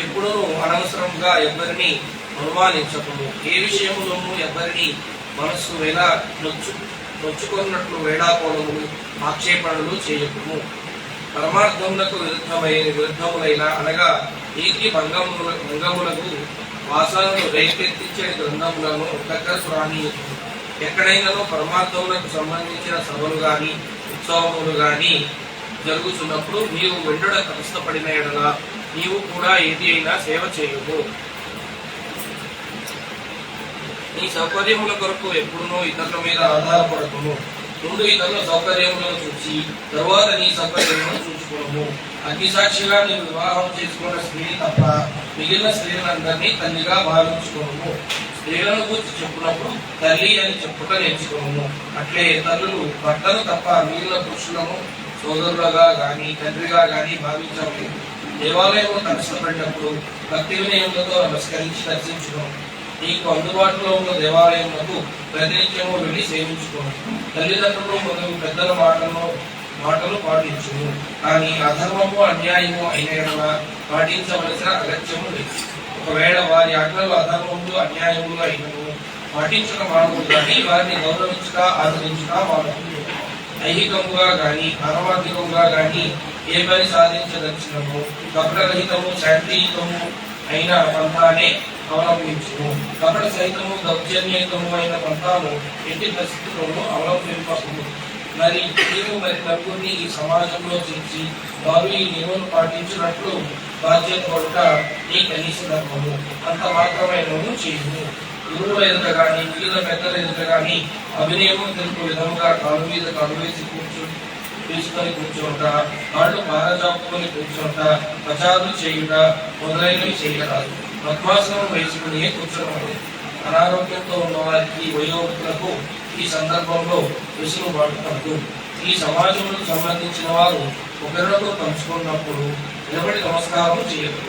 ఎప్పుడూ అనవసరంగా ఎవరిని అనుమానించకము. ఏ విషయములోనూ ఎవరిని మనస్సు నొచ్చుకున్నట్లు వేళాకోళములు ఆక్షేపణలు చేయకము. పరమార్థములకు విరుద్ధములైన అనగా నీతి భంగములకు వాసనను రేకెత్తించే గ్రంథములను దగ్గర ప్రాణీయము. ఎక్కడైనానో పరమార్థములకు సంబంధించిన సభలు గాని ఉత్సవములు గాని జరుగుతున్నప్పుడు నీవు వెండుడ కష్టపడిన ఎడల నీవు కూడా ఏది అయినా సేవ చేయము. నీ సౌకర్యముల కొరకు ఎప్పుడునూ ఇతరుల మీద ఆధారపడకుము. ముందు ఇతరుల సౌకర్యములను చూసి తరువాత నీ సౌకర్యములను చూసుకున్నాము. అగ్నిసాక్షిగా నీవు వివాహం చేసుకున్న స్త్రీని తప్ప మిగిలిన స్త్రీలందరినీ తల్లిగా భావించుకోము. స్త్రీలను గురించి చెప్పుకున్నప్పుడు తల్లి అని చెప్పుట నేర్చుకోము. అట్లే తల్లులు భర్తను తప్ప మిగిలిన పురుషులను సోదరులుగా గాని తండ్రిగా గాని భావించలేదు. దేవాలయంలో కష్టపడినప్పుడు భక్తి వినయములతో నమస్కరించి దర్శించుకోము. నీకు అందుబాటులో ఉన్న దేవాలయములకు ప్రతినిత్యము వెళ్ళి సేవించుకోము. తల్లిదండ్రులు మొదలు పెద్దల మాటలు పాటించుము. కానీ అధర్మము అన్యాయము అయిన పాటించవలసిన అగత్యము లేదు. ఒకవేళ వారి ఆజ్ఞలు అధర్మములు అన్యాయములు అయినను పాటించక మానవులు కానీ వారిని గౌరవించుట ఆదరించుట మానవులు. ఐహికముగా గాని పారమార్థికముగా గాని ఏ పని సాధించదర్శనము కపటరహితము శాంతియుతము అయిన పంథానే అవలంబించుము. కపట సహితము దౌర్జన్యయుతము అయిన పంథాను ఎట్టి పరిస్థితులను అవలంబింపకము. మరి నలుగురిని ఈ సమాజంలో చేర్చి వారు ఈ నియమం పాటించినట్లు బాధ్యత పడుట నీ కనీస ధర్మము. అంత మాత్రమైనను చేయము. గురువుల ఎదుట గాని మిగిలిన పెద్దల ఎదుట గాని అభినయము తెలుపు విధముగా కాలు మీద కాలు వేసి తీసుకొని కూర్చోట, కాళ్ళు పారజాపుకొని కూర్చోట, ప్రచారం చేయుట మొదలైనవి చేయరాదు. పద్మాసనం వేసుకుని కూర్చోవాలి. అనారోగ్యంతో ఉన్న వారికి వయోవృద్ధులకు ఈ సందర్భంలో వెసులుబాటు కలదు. ఈ సమాజంలో సంబంధించిన వారు ఒకరినొకరు పంచుకున్నప్పుడు నిలబడి నమస్కారం చేయదు.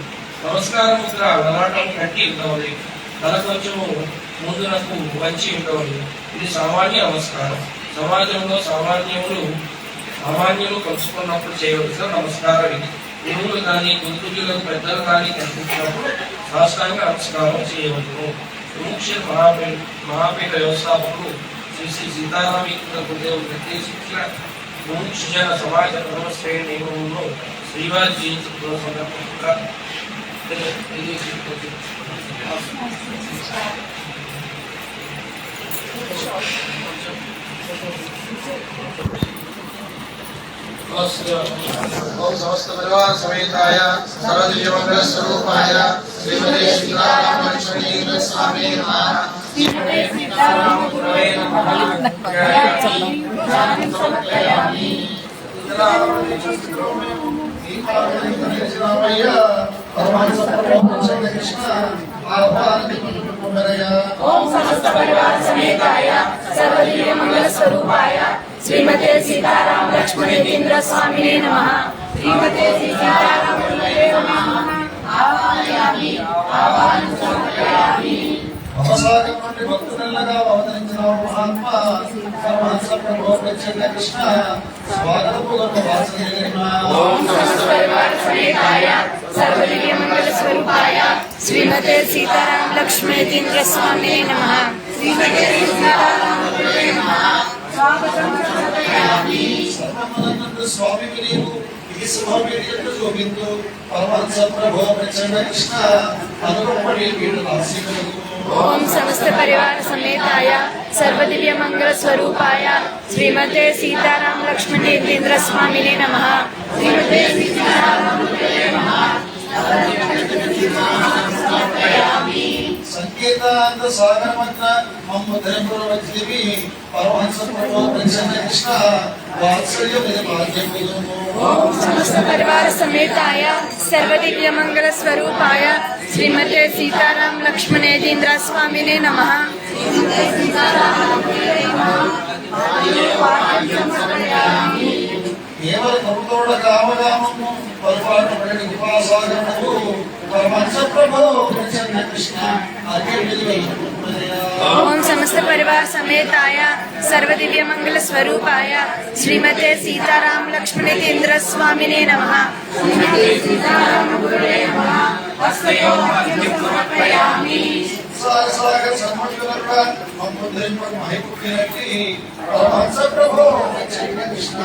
నమస్కారం ఇక్కడ లలాటం కట్టి ఉండవలేదు. తల కొంచెము ముందునకు వంచి ఉండవలేదు. ఇది సామాన్య నమస్కారం. సమాజంలో సామాన్యులు కలుసుకున్నప్పుడు చేయవలసిన నమస్కారం ఇది. గురువులు కానీ గురుతులకు పెద్దలు కానీ కనిపించినప్పుడు సాష్టాంగ నమస్కారం చేయవలను. ముఖ్య మహాపీఠ వ్యవస్థాపకులు శ్రీ శ్రీ సీతారామీకృత గురుదేవులు నిర్దేశించిన ముముక్షుజన సమాజ ధర్మశ్రేణి నియమములను శ్రీవారి జయించుకున్న సందర్భంగా ओम समस्त परिवार समेताय सर्वदिव्य मंगल स्वरूपाय श्रीमते सीताराम लक्ष्मण स्वामी नमः। श्रीमते सीताराम गुरवे नमः। ओम समस्त परिवार समेताय सर्वदिव्य मंगल स्वरूपाय श्रीमते सीताराम लक्ष्मणेन्द्र स्वामी नमः। श्रीमते सीताराम गुरवे नमः। आवाहयामि आवाहनं समर्पयामि। నుండి భక్తులగా అవతరించిన మహాత్మ పరమహంస ప్రభు ప్రత్యేక కృష్ణ స్వాగతము ఓం సమస్త పరివార సమేతాయ సర్వదివ్య మంగళ స్వరూపాయ శ్రీమతే సీతారామ లక్ష్మీతీంద్ర స్వామినే నమః. శ్రీమతే సీతారామగురువే నమః. స్వాగతం సమర్పయామి. సర్వమనందు స్వామికి నీవు ఈ శుభవేదికను చూపించు పరమహంస ప్రభు ప్రత్యేక కృష్ణ అనుగొప్పటి వీడు ఆశీర్వదించు. ఓం సమస్త పరివార సమేతాయ సర్వదివ్య మంగళ స్వరూపాయ శ్రీమతే సీతారామ లక్ష్మణేంద్ర స్వామినే నమః. శ్రీమతే సీతారామగురువే నమః. సంకేతాంత సాగరమగ్న మమ్ము ధరింపురవచ్చివి పరమహంస ప్రభు ప్రత్యేక కృష్ణ వాత్సల్యం భాగ్యమును. ఓం సమస్త పరివార సమేతాయ సర్వదివ్య మంగళ స్వరూపాయ శ్రీమతే సీతారామ లక్ష్మణేంద్ర స్వామినే నమః. కేవల కరుతోడ కామగామము పొరపాటు పడని ఉపాసాగరము పరమహంస ప్రభు ప్రత్యేక కృష్ణ ఓం సమస్త పరివార సమేతాయ సర్వదివ్య మంగళ స్వరూపాయ శ్రీమతే సీతారామ లక్ష్మణేంద్ర స్వామినే నమః. సాగర సన్మంతులక మమ్ము ధరింపు మహిపుకి పరమహంస ప్రభు ప్రత్యేక కృష్ణ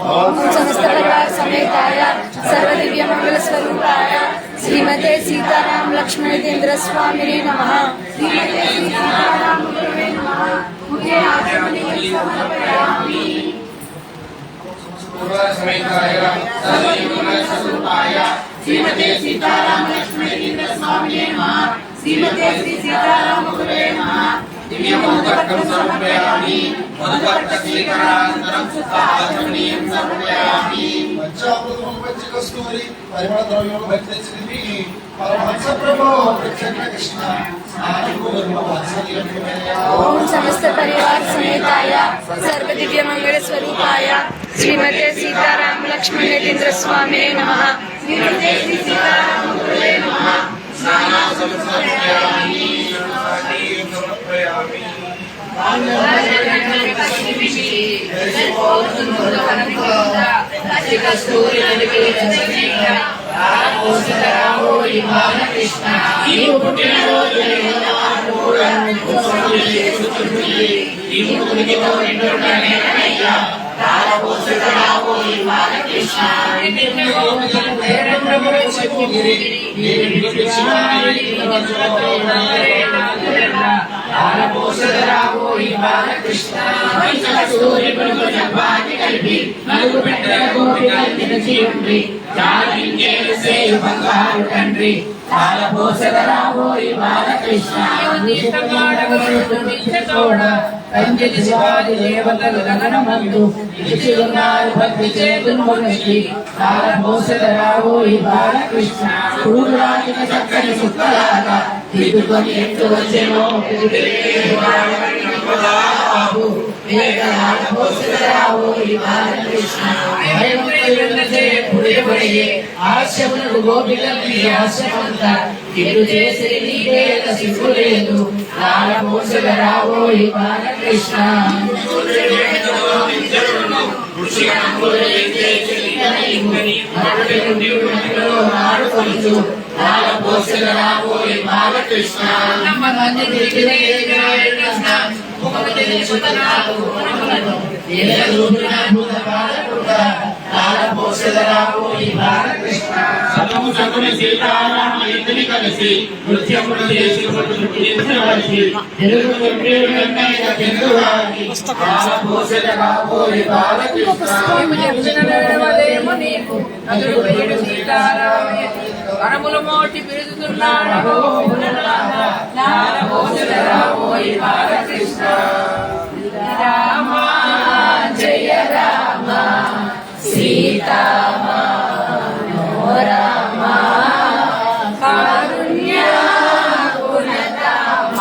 ఓం సమస్త పరివార సమేతాయ సర్వదివ్య మంగళ స్వరూపాయ శ్రీమతే సీతారామ లక్ష్మణేంద్ర స్వామినే నమః. శ్రీమతే సీతారామగురువే నమః. ముఖ్య ఆచమనీయం సమర్పయామి. సమేతాయ సర్వదివ్య మంగళ స్వరూపాయ శ్రీమతే సీతారామ లక్ష్మణేంద్ర స్వామినే నమః. శ్రీమతే శ్రీ సీతారామగురువే నమః. దివ్యమోదకం సమర్పయామి. మధుకర్క స్వీకరణానంతరం ఆచమనీయం సమర్పయామి. పంచామృతం వచ్చి కస్తూరి పరిమళ ద్రవ్యం భక్తి చిలిపి పరమహంస ప్రభు ప్రత్యేక కృష్ణ ఓం సమస్త పరివార సమేతాయ సర్వదివ్య మంగళ స్వరూపాయ శ్రీమతే సీతారామ లక్ష్మణేంద్ర స్వామినే నమః. శ్రీమతే శ్రీ సీతారామగురువే నమః. సమర్పయామి. తండ్రి పంచది శివాది దేవతలు గగనమందు ఇచ్చియున్నారు భక్తి చేతులు మొదటి కాలభోసరావు ఈ బాలకృష్ణ పూర్వాజిక చక్కని సుఖలాగా దిగుకొని ఎత్తు వచ్చేమో ఆశములకు గోపికల్ని ఆశమంతా ఇటు చేసి నీకే సిగ్గు లేదు కాలభోసరావు ఈ బాలకృష్ణ బాలకృష్ణ సీతారామ ఇద్దరి కలిసి నృత్యములు చేసి వరములు మోటి పిలుస్తున్నాడు రామ జయ రామ సీతామ రామ కారుణ్య గుణధామ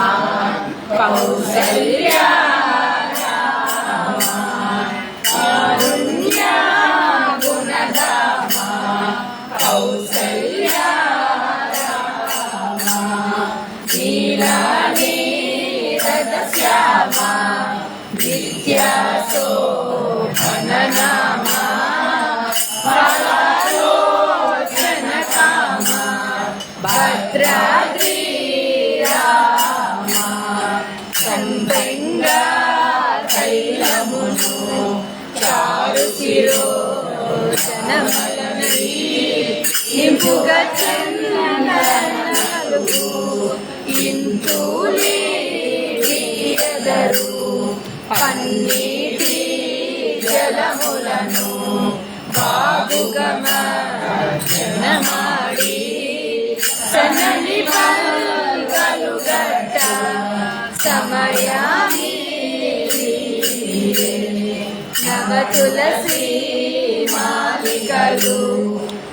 కౌసల్య కారుణ్య గుణధామ కౌసల్య నీలా శిరోజనమలనై ఇంపుగా చందనలుగు ఇంతులేదరు పన్నీటి జలములను బాగుగమనమాడి సన్నని పల్కలు గట్ట సమయామి నవ తులసి మాలికలు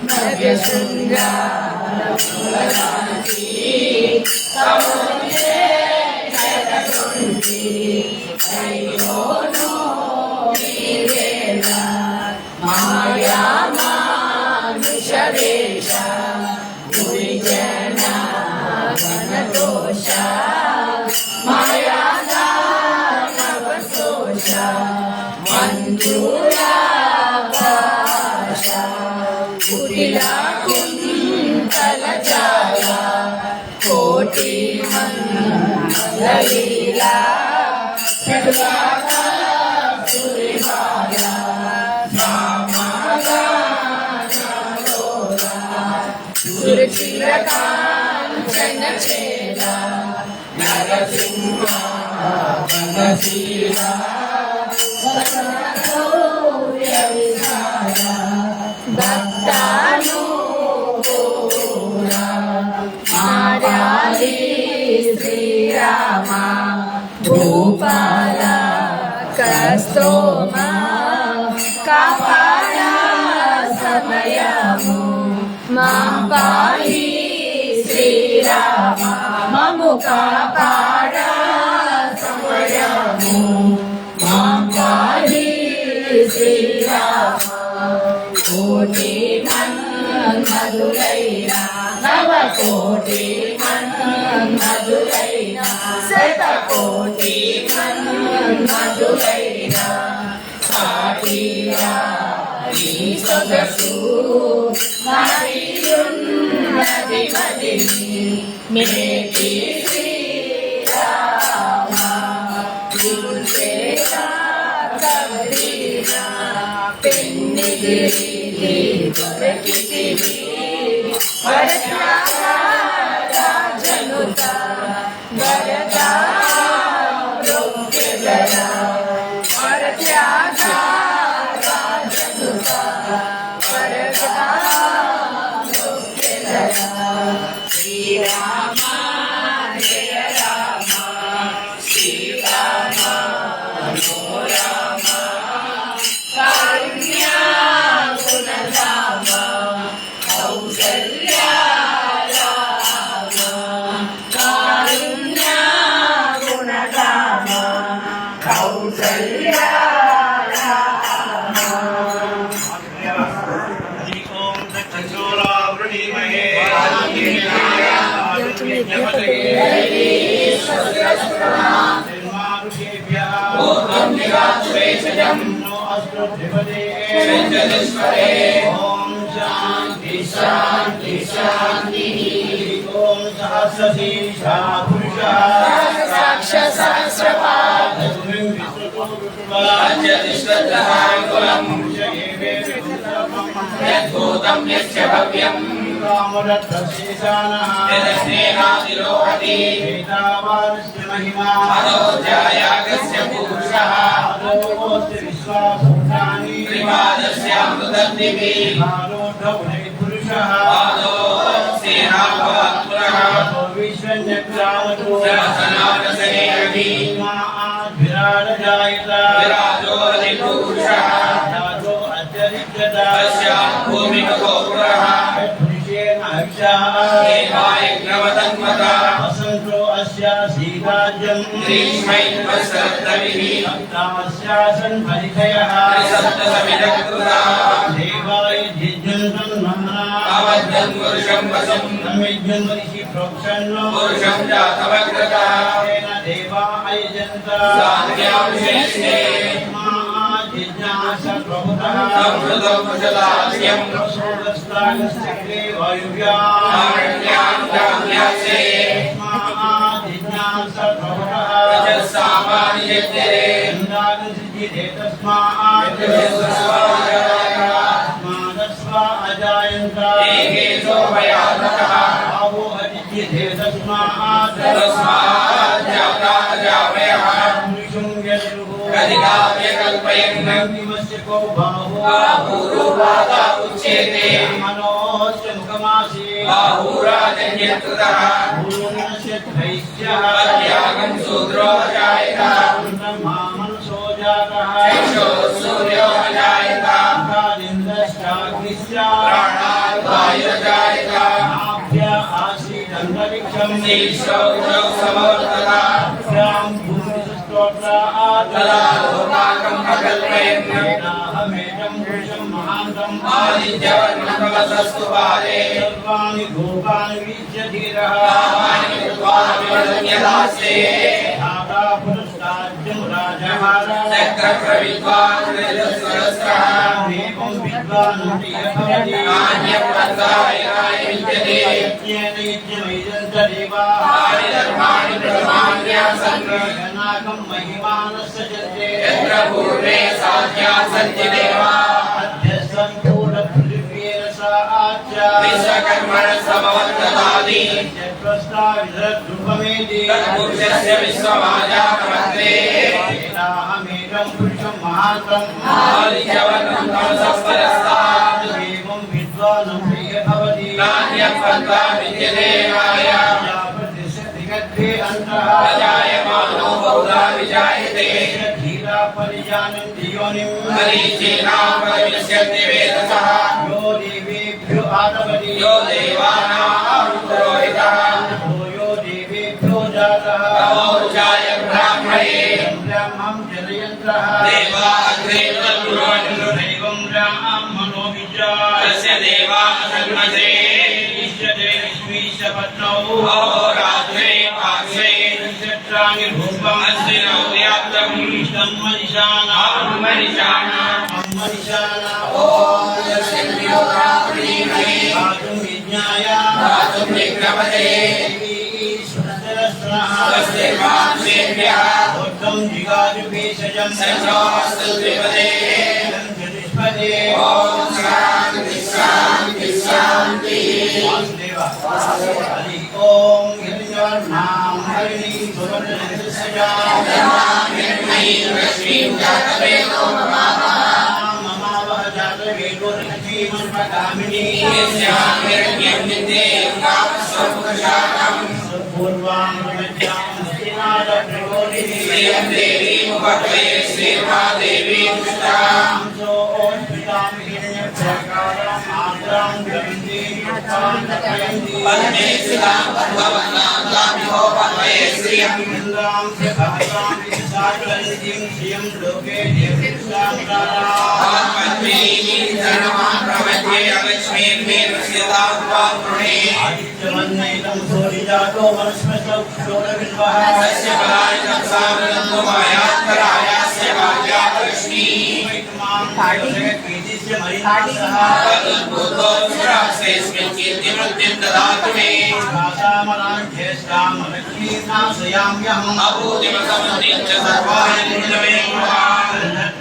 నవ్య శృంగారములరాసి కమునే జగతుండి అయ్యోనో నీవేళ మాయా మానుష వేష గురి జన వనదోష మాయా దానవ శోష మంజులా భాష కుటిలా కుంతల జాల కోటి మంగళలీలా సురచిరకాంచన చేల నరసింహ వనశీల భక్తాను ఆడాలి శ్రీరామ భూపాల కస్తోమ కాపాడ సమయము మా పాలి శ్రీరామ మము కాపాడ సమయము మా పాలి శ్రీరామ కోటి మన్మధులైన నవ కోటి మన్మధులైన శతకోటి మన్మధులైన సాటిరా ఈ సొగసు మరియున్నది మదిని మేటి శ్రీరామ గురుచేత కవరినా పెన్నిగిరి దొరకితివి వరజనుత వరదా రొక్కెదర వరజనుత వరదా రొక్కెదర శ్రీరామ జయ రామ శ్రీరామ నమో రామ కారుణ్యా గుణధామ కౌసల్యా రామ కారుణ్యా గుణధామ కౌసల్యా రామ ఓం శాంతి శాంతి శాంతి ఓం సహస్రశీర్షా పురుష సాక్ష సహస్రపాద యద్భూతం యస్య భవ్యం మనోజాయాగస్య పురుషః త్రిపాదస్యామృతద్దివి వసంతో అస్య శ్రీరాజ్యం గ్రీష్మైశ్వసప్తమిః పరిచయః దేవాయ జిజ్ఞంతం నమ్నా నమిజ్ఞంతి ప్రోక్షణో పురుషం జాతవగ్రత దేవా అయజంత జిజ్ఞాస ప్రభుతః సంవృతం కుశలాస్యం ప్రసోదస్తాగస్య వాయువ్యా జిజ్ఞాస ప్రభుతః సామాన్య తస్మాత్ अधिगाम्य कल्पयन् अग्निमस्य को बाहु बाहुरुपादा उच्यते मनोस्य मुखमासी बाहुराजन्यकृतः भूर्णस्य त्रैस्यः त्यागं शूद्रो अजायत ब्रह्मा मनसो जातः चक्षो सूर्यो अजायत प्राणिन्द्रश्चाग्निश्च प्राणाद् वायुरजायत नाभ्य आसीदन्तरिक्षं ईश्वरो समवर्तता भूमिस्तोत्र तदा लोकाकम् अकल्पयन् वेदाहमेकं पुरुषं महान्तम् आदित्यवर्णं तमसस्तु पादे सर्वाणि भूतानि वीक्ष्य धीरः कामानि कृत्वा विवर्धन्यदास्ते धाता पुरस्ताद्यं राजहार चक्रप्रविद्वान् रजस्वरस्रः एवं विद्वान् भवति नान्यपन्थायनाय विद्यते यज्ञेन यज्ञमैदन्तदेवाः तानि धर्माणि प्रथमान्यासन् जनाकं महिमानस्य जन्ते यत्र पूर्वे साध्याः सन्ति देवाः अध्यस्तम्भूतपृथिव्येन सा आच्या विश्वकर्मणः समवर्ततादि यत्त्वस्ता विदधद्रुपमेति तत्पुरुषस्य विश्वमाजानमग्रे वेदाहमेकं पुरुषं महान्तम् आदित्यवर्णं तमसः परस्तात् एवं विद्वान् प्रिय भवति नान्यपन्था विद्यते माया प्रतिष्ठिगद्धे अन्तः प्रजायमानो बहुधा विजायते धीरा परिजानन्ति योनिं मरीचीनां परिविश्यन्ति वेदसः यो देवेभ्यो आतपति यो देवानां पुरोहितः यो देवेभ्यो जातः तमोरुचाय ब्राह्मणे ब्रह्मं जनयन्त्रः देवा अग्रे तद्ब्रुवन् दैवं ब्राह्मणो विचार तस्य देवा सन्मते इष्यते विश्वीश पत्नौ अहोरात्रे पार्श्वे नक्षत्राणि रूपम् अस्मिनौ व्याप्तम् मनिषाणा मनिषाणा ॐ यस्मिन्यो रात्रिमहे धातुं विज्ञाय धातुं विक्रमते स्वस्ति मांसेभ्यः ऊर्ध्वं जिगाजुभेषजं सन्नोऽस्तु द्विपदे चतुष्पदे ॐ शान्ति शान्ति शान्तिः वासुदेव हरि ओम हिरण्यवर्णां हरिणीं सुवर्णनिर्सजां हिरण्मयीं लक्ष्मीं जातवेदो ममावह जातवेदो लक्ष्मीमन्वगामिनी यस्यां हिरण्यं विद्येयं कामस्वपुरुषाणां पूर्वां प्रमज्जां श्रीनाथप्रबोधिनी श्रियं देवीमुपह्वये श्रीर्मादेवी दुष्टां सो ओष्पितां हिरण्यप्रकारां मात्रां ग्रन्थि युक्तां पद्मे स्थितां भगवन्नां तामिहोपह्वये श्रियं इन्द्रां सहस्रां विशाखलन्तीं श्रियं लोके देवतां तारां पद्मीनीं धनमां प्रमध्ये अलक्ष्मीर्मेर्स्यतां पावृणे आदित्यवन्नैतं सूर्यजातो वनस्पतौ क्षोरबिम्बः तस्य पलायितं सामनन्दो मायात्करायास्य भार्या लक्ष्मी कीर्तिस्य मरिनासः तदुद्भूतोऽस्मिन् कीर्तिवृत्तिं ददातु मे भासामरां ज्येष्ठां लक्ष्मीं नाशयाम्यहम् अभूतिमसमन्तिं च सर्वाणि गुणमे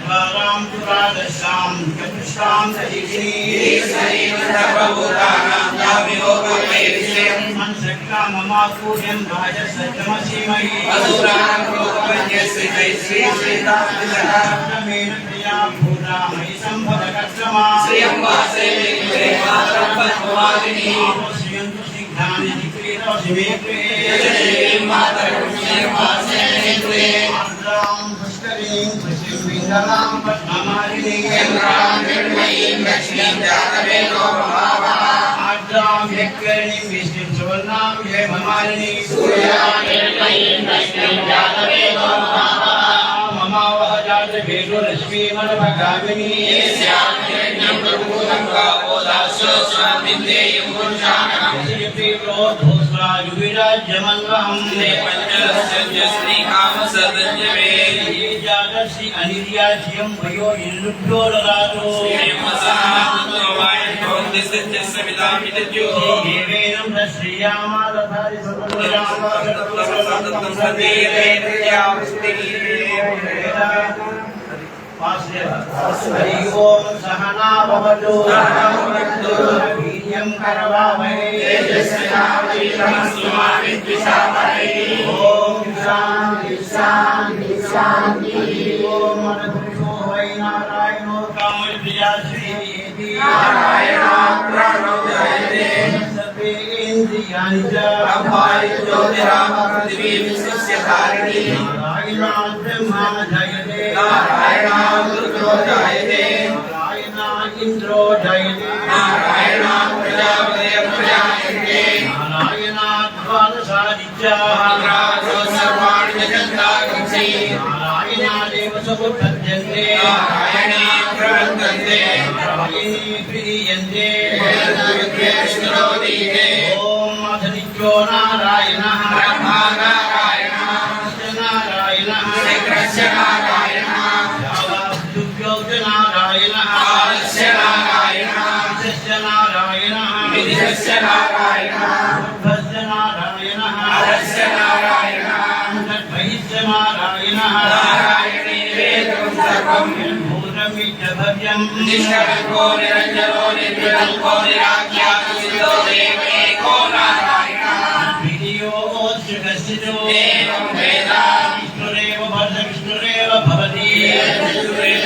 द्वारां दुरादशां चतुष्टां दधिनी सर्वभूतानां तामिहोपह्वये श्रियं मनसक्तां ममापूर्यं राजसत्यमसीमहि असुराणां लोकमन्ये श्रीतामेन प्रिया भूता मयि सम्भवकर्षमा श्रियं वासे मातरं पद्मवादिनी श्रियन्तु शीघ्राणि निक्रीतोऽसि मे प्रिये देवीं मातरं श्रीर्वासे नेत्रे आर्द्रां पुष्करीं कृषिं विन्दनां पद्ममालिनीं चन्द्रां हिरण्मयीं लक्ष्मीं जातवेदो ममावः आर्द्रां यज्ञरणीं विष्णुं सुवर्णां हेममालिनीं सूर्यां हिरण्मयीं लक्ष्मीं जातवेदो ममावः ममावह जातवेदो लक्ष्मीमनभगामिनी यस्यां हिरण्यं प्रभूतं गावो दास्यो स्वां विद्येयं पुरुषाणां युविराज्यमन्वहं ते पञ्चदशस्य श्रीकामसदञ्जवे जातस्य अनिर्याज्यं वयो निर्लुब्धो ददातु देवेनं श्रीयामादधारि हरि ओम सहना भवतु वीर्यं करवावहै ओम शांति ఓం మనపురుషో వై నారాయణో కామప్రియా శ్రీయేతి సర్వే ఇంద్రియాణి చ నారాయణాత్ బ్రహ్మా జయతే నారాయణాత్ ఇంద్రో జయతే నారాయణాత్ ద్వాదశాదిత్యా నారాయణాదేవ సముపద్యంతే నారాయణీ ప్రీయంతే ఓం అధనిత్యో నారాయణః నిష్కలంకో నిరంజనో నిర్వికల్పో నిరాఖ్యాత సిద్ధో దేవ ఏకో నారాయణః విధియోస్య ఏవం వేద విష్ణురేవ విష్ణురేవ భవతి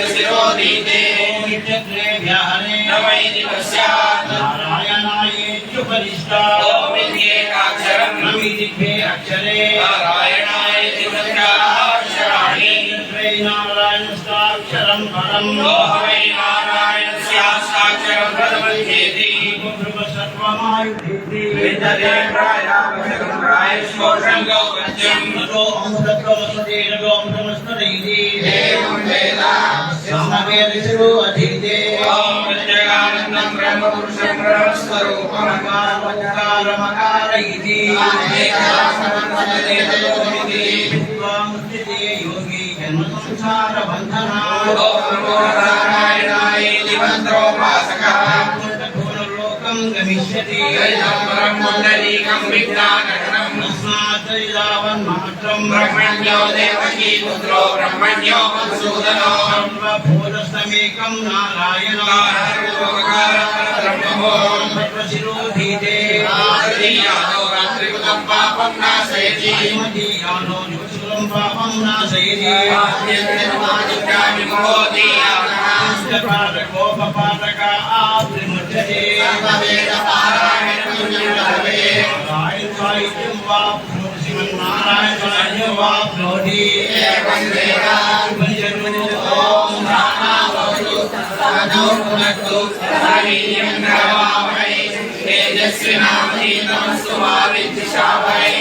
శిరోదీతే చక్రే వ్యాహనే నమైది పశ్చాత్ నారాయణాయేత్యుపరిష్టా ఓమిత్యేకాక్షరం నమిదిభ్యే అక్షరే నారాయణాయేతి అక్షరాణి వై నారాయణస్థాక్షరం పరం లోహవై నారాయణస్యాక్షరం ప్రథమధ్యేతి సర్వమాయుధి విద్యతే ప్రాయావశకం ప్రాయశ్కోషం గౌవత్యం నతో అమృతత్వమస్తేనో అమృతమస్తదైతి ఏవం వేద సమవేదిషు అధీతే ఓం ప్రత్యేగానందం బ్రహ్మపురుషం బ్రహ్మస్వరూపం మకారమకార ఇతి ఏకదాసమన్వదేతలోమితి విద్వాంస్తితే యోగి జన్మ సంసార బంధనా ఓం నమో నారాయణాయేతి మంత్రోపాసకః పునర్లోకం గమిష్యతి యజాపరం పుండరీకం విజ్ఞానగణం తస్మాత్రైదావన్మాత్రం బ్రహ్మణ్యో దేవకీ పుత్రో బ్రహ్మణ్యో మధుసూదనో సర్వభూతస్తమేకం నారాయణ బ్రహ్మో సర్వశిరోధీతే ఆదీయాదో రాత్రికృతం పాపం నాశయతి మదీయానో నివసులం పాపం నాశయతి పాదకోపపాదక ఆత్రిముచ్యతే నారాయణాయుధ్యం వాప్నోతి శ్రీమన్నారాయణాయుధ్యం వాప్నోతి ఓం తేజస్వినామస్తు మా విద్విషావహై.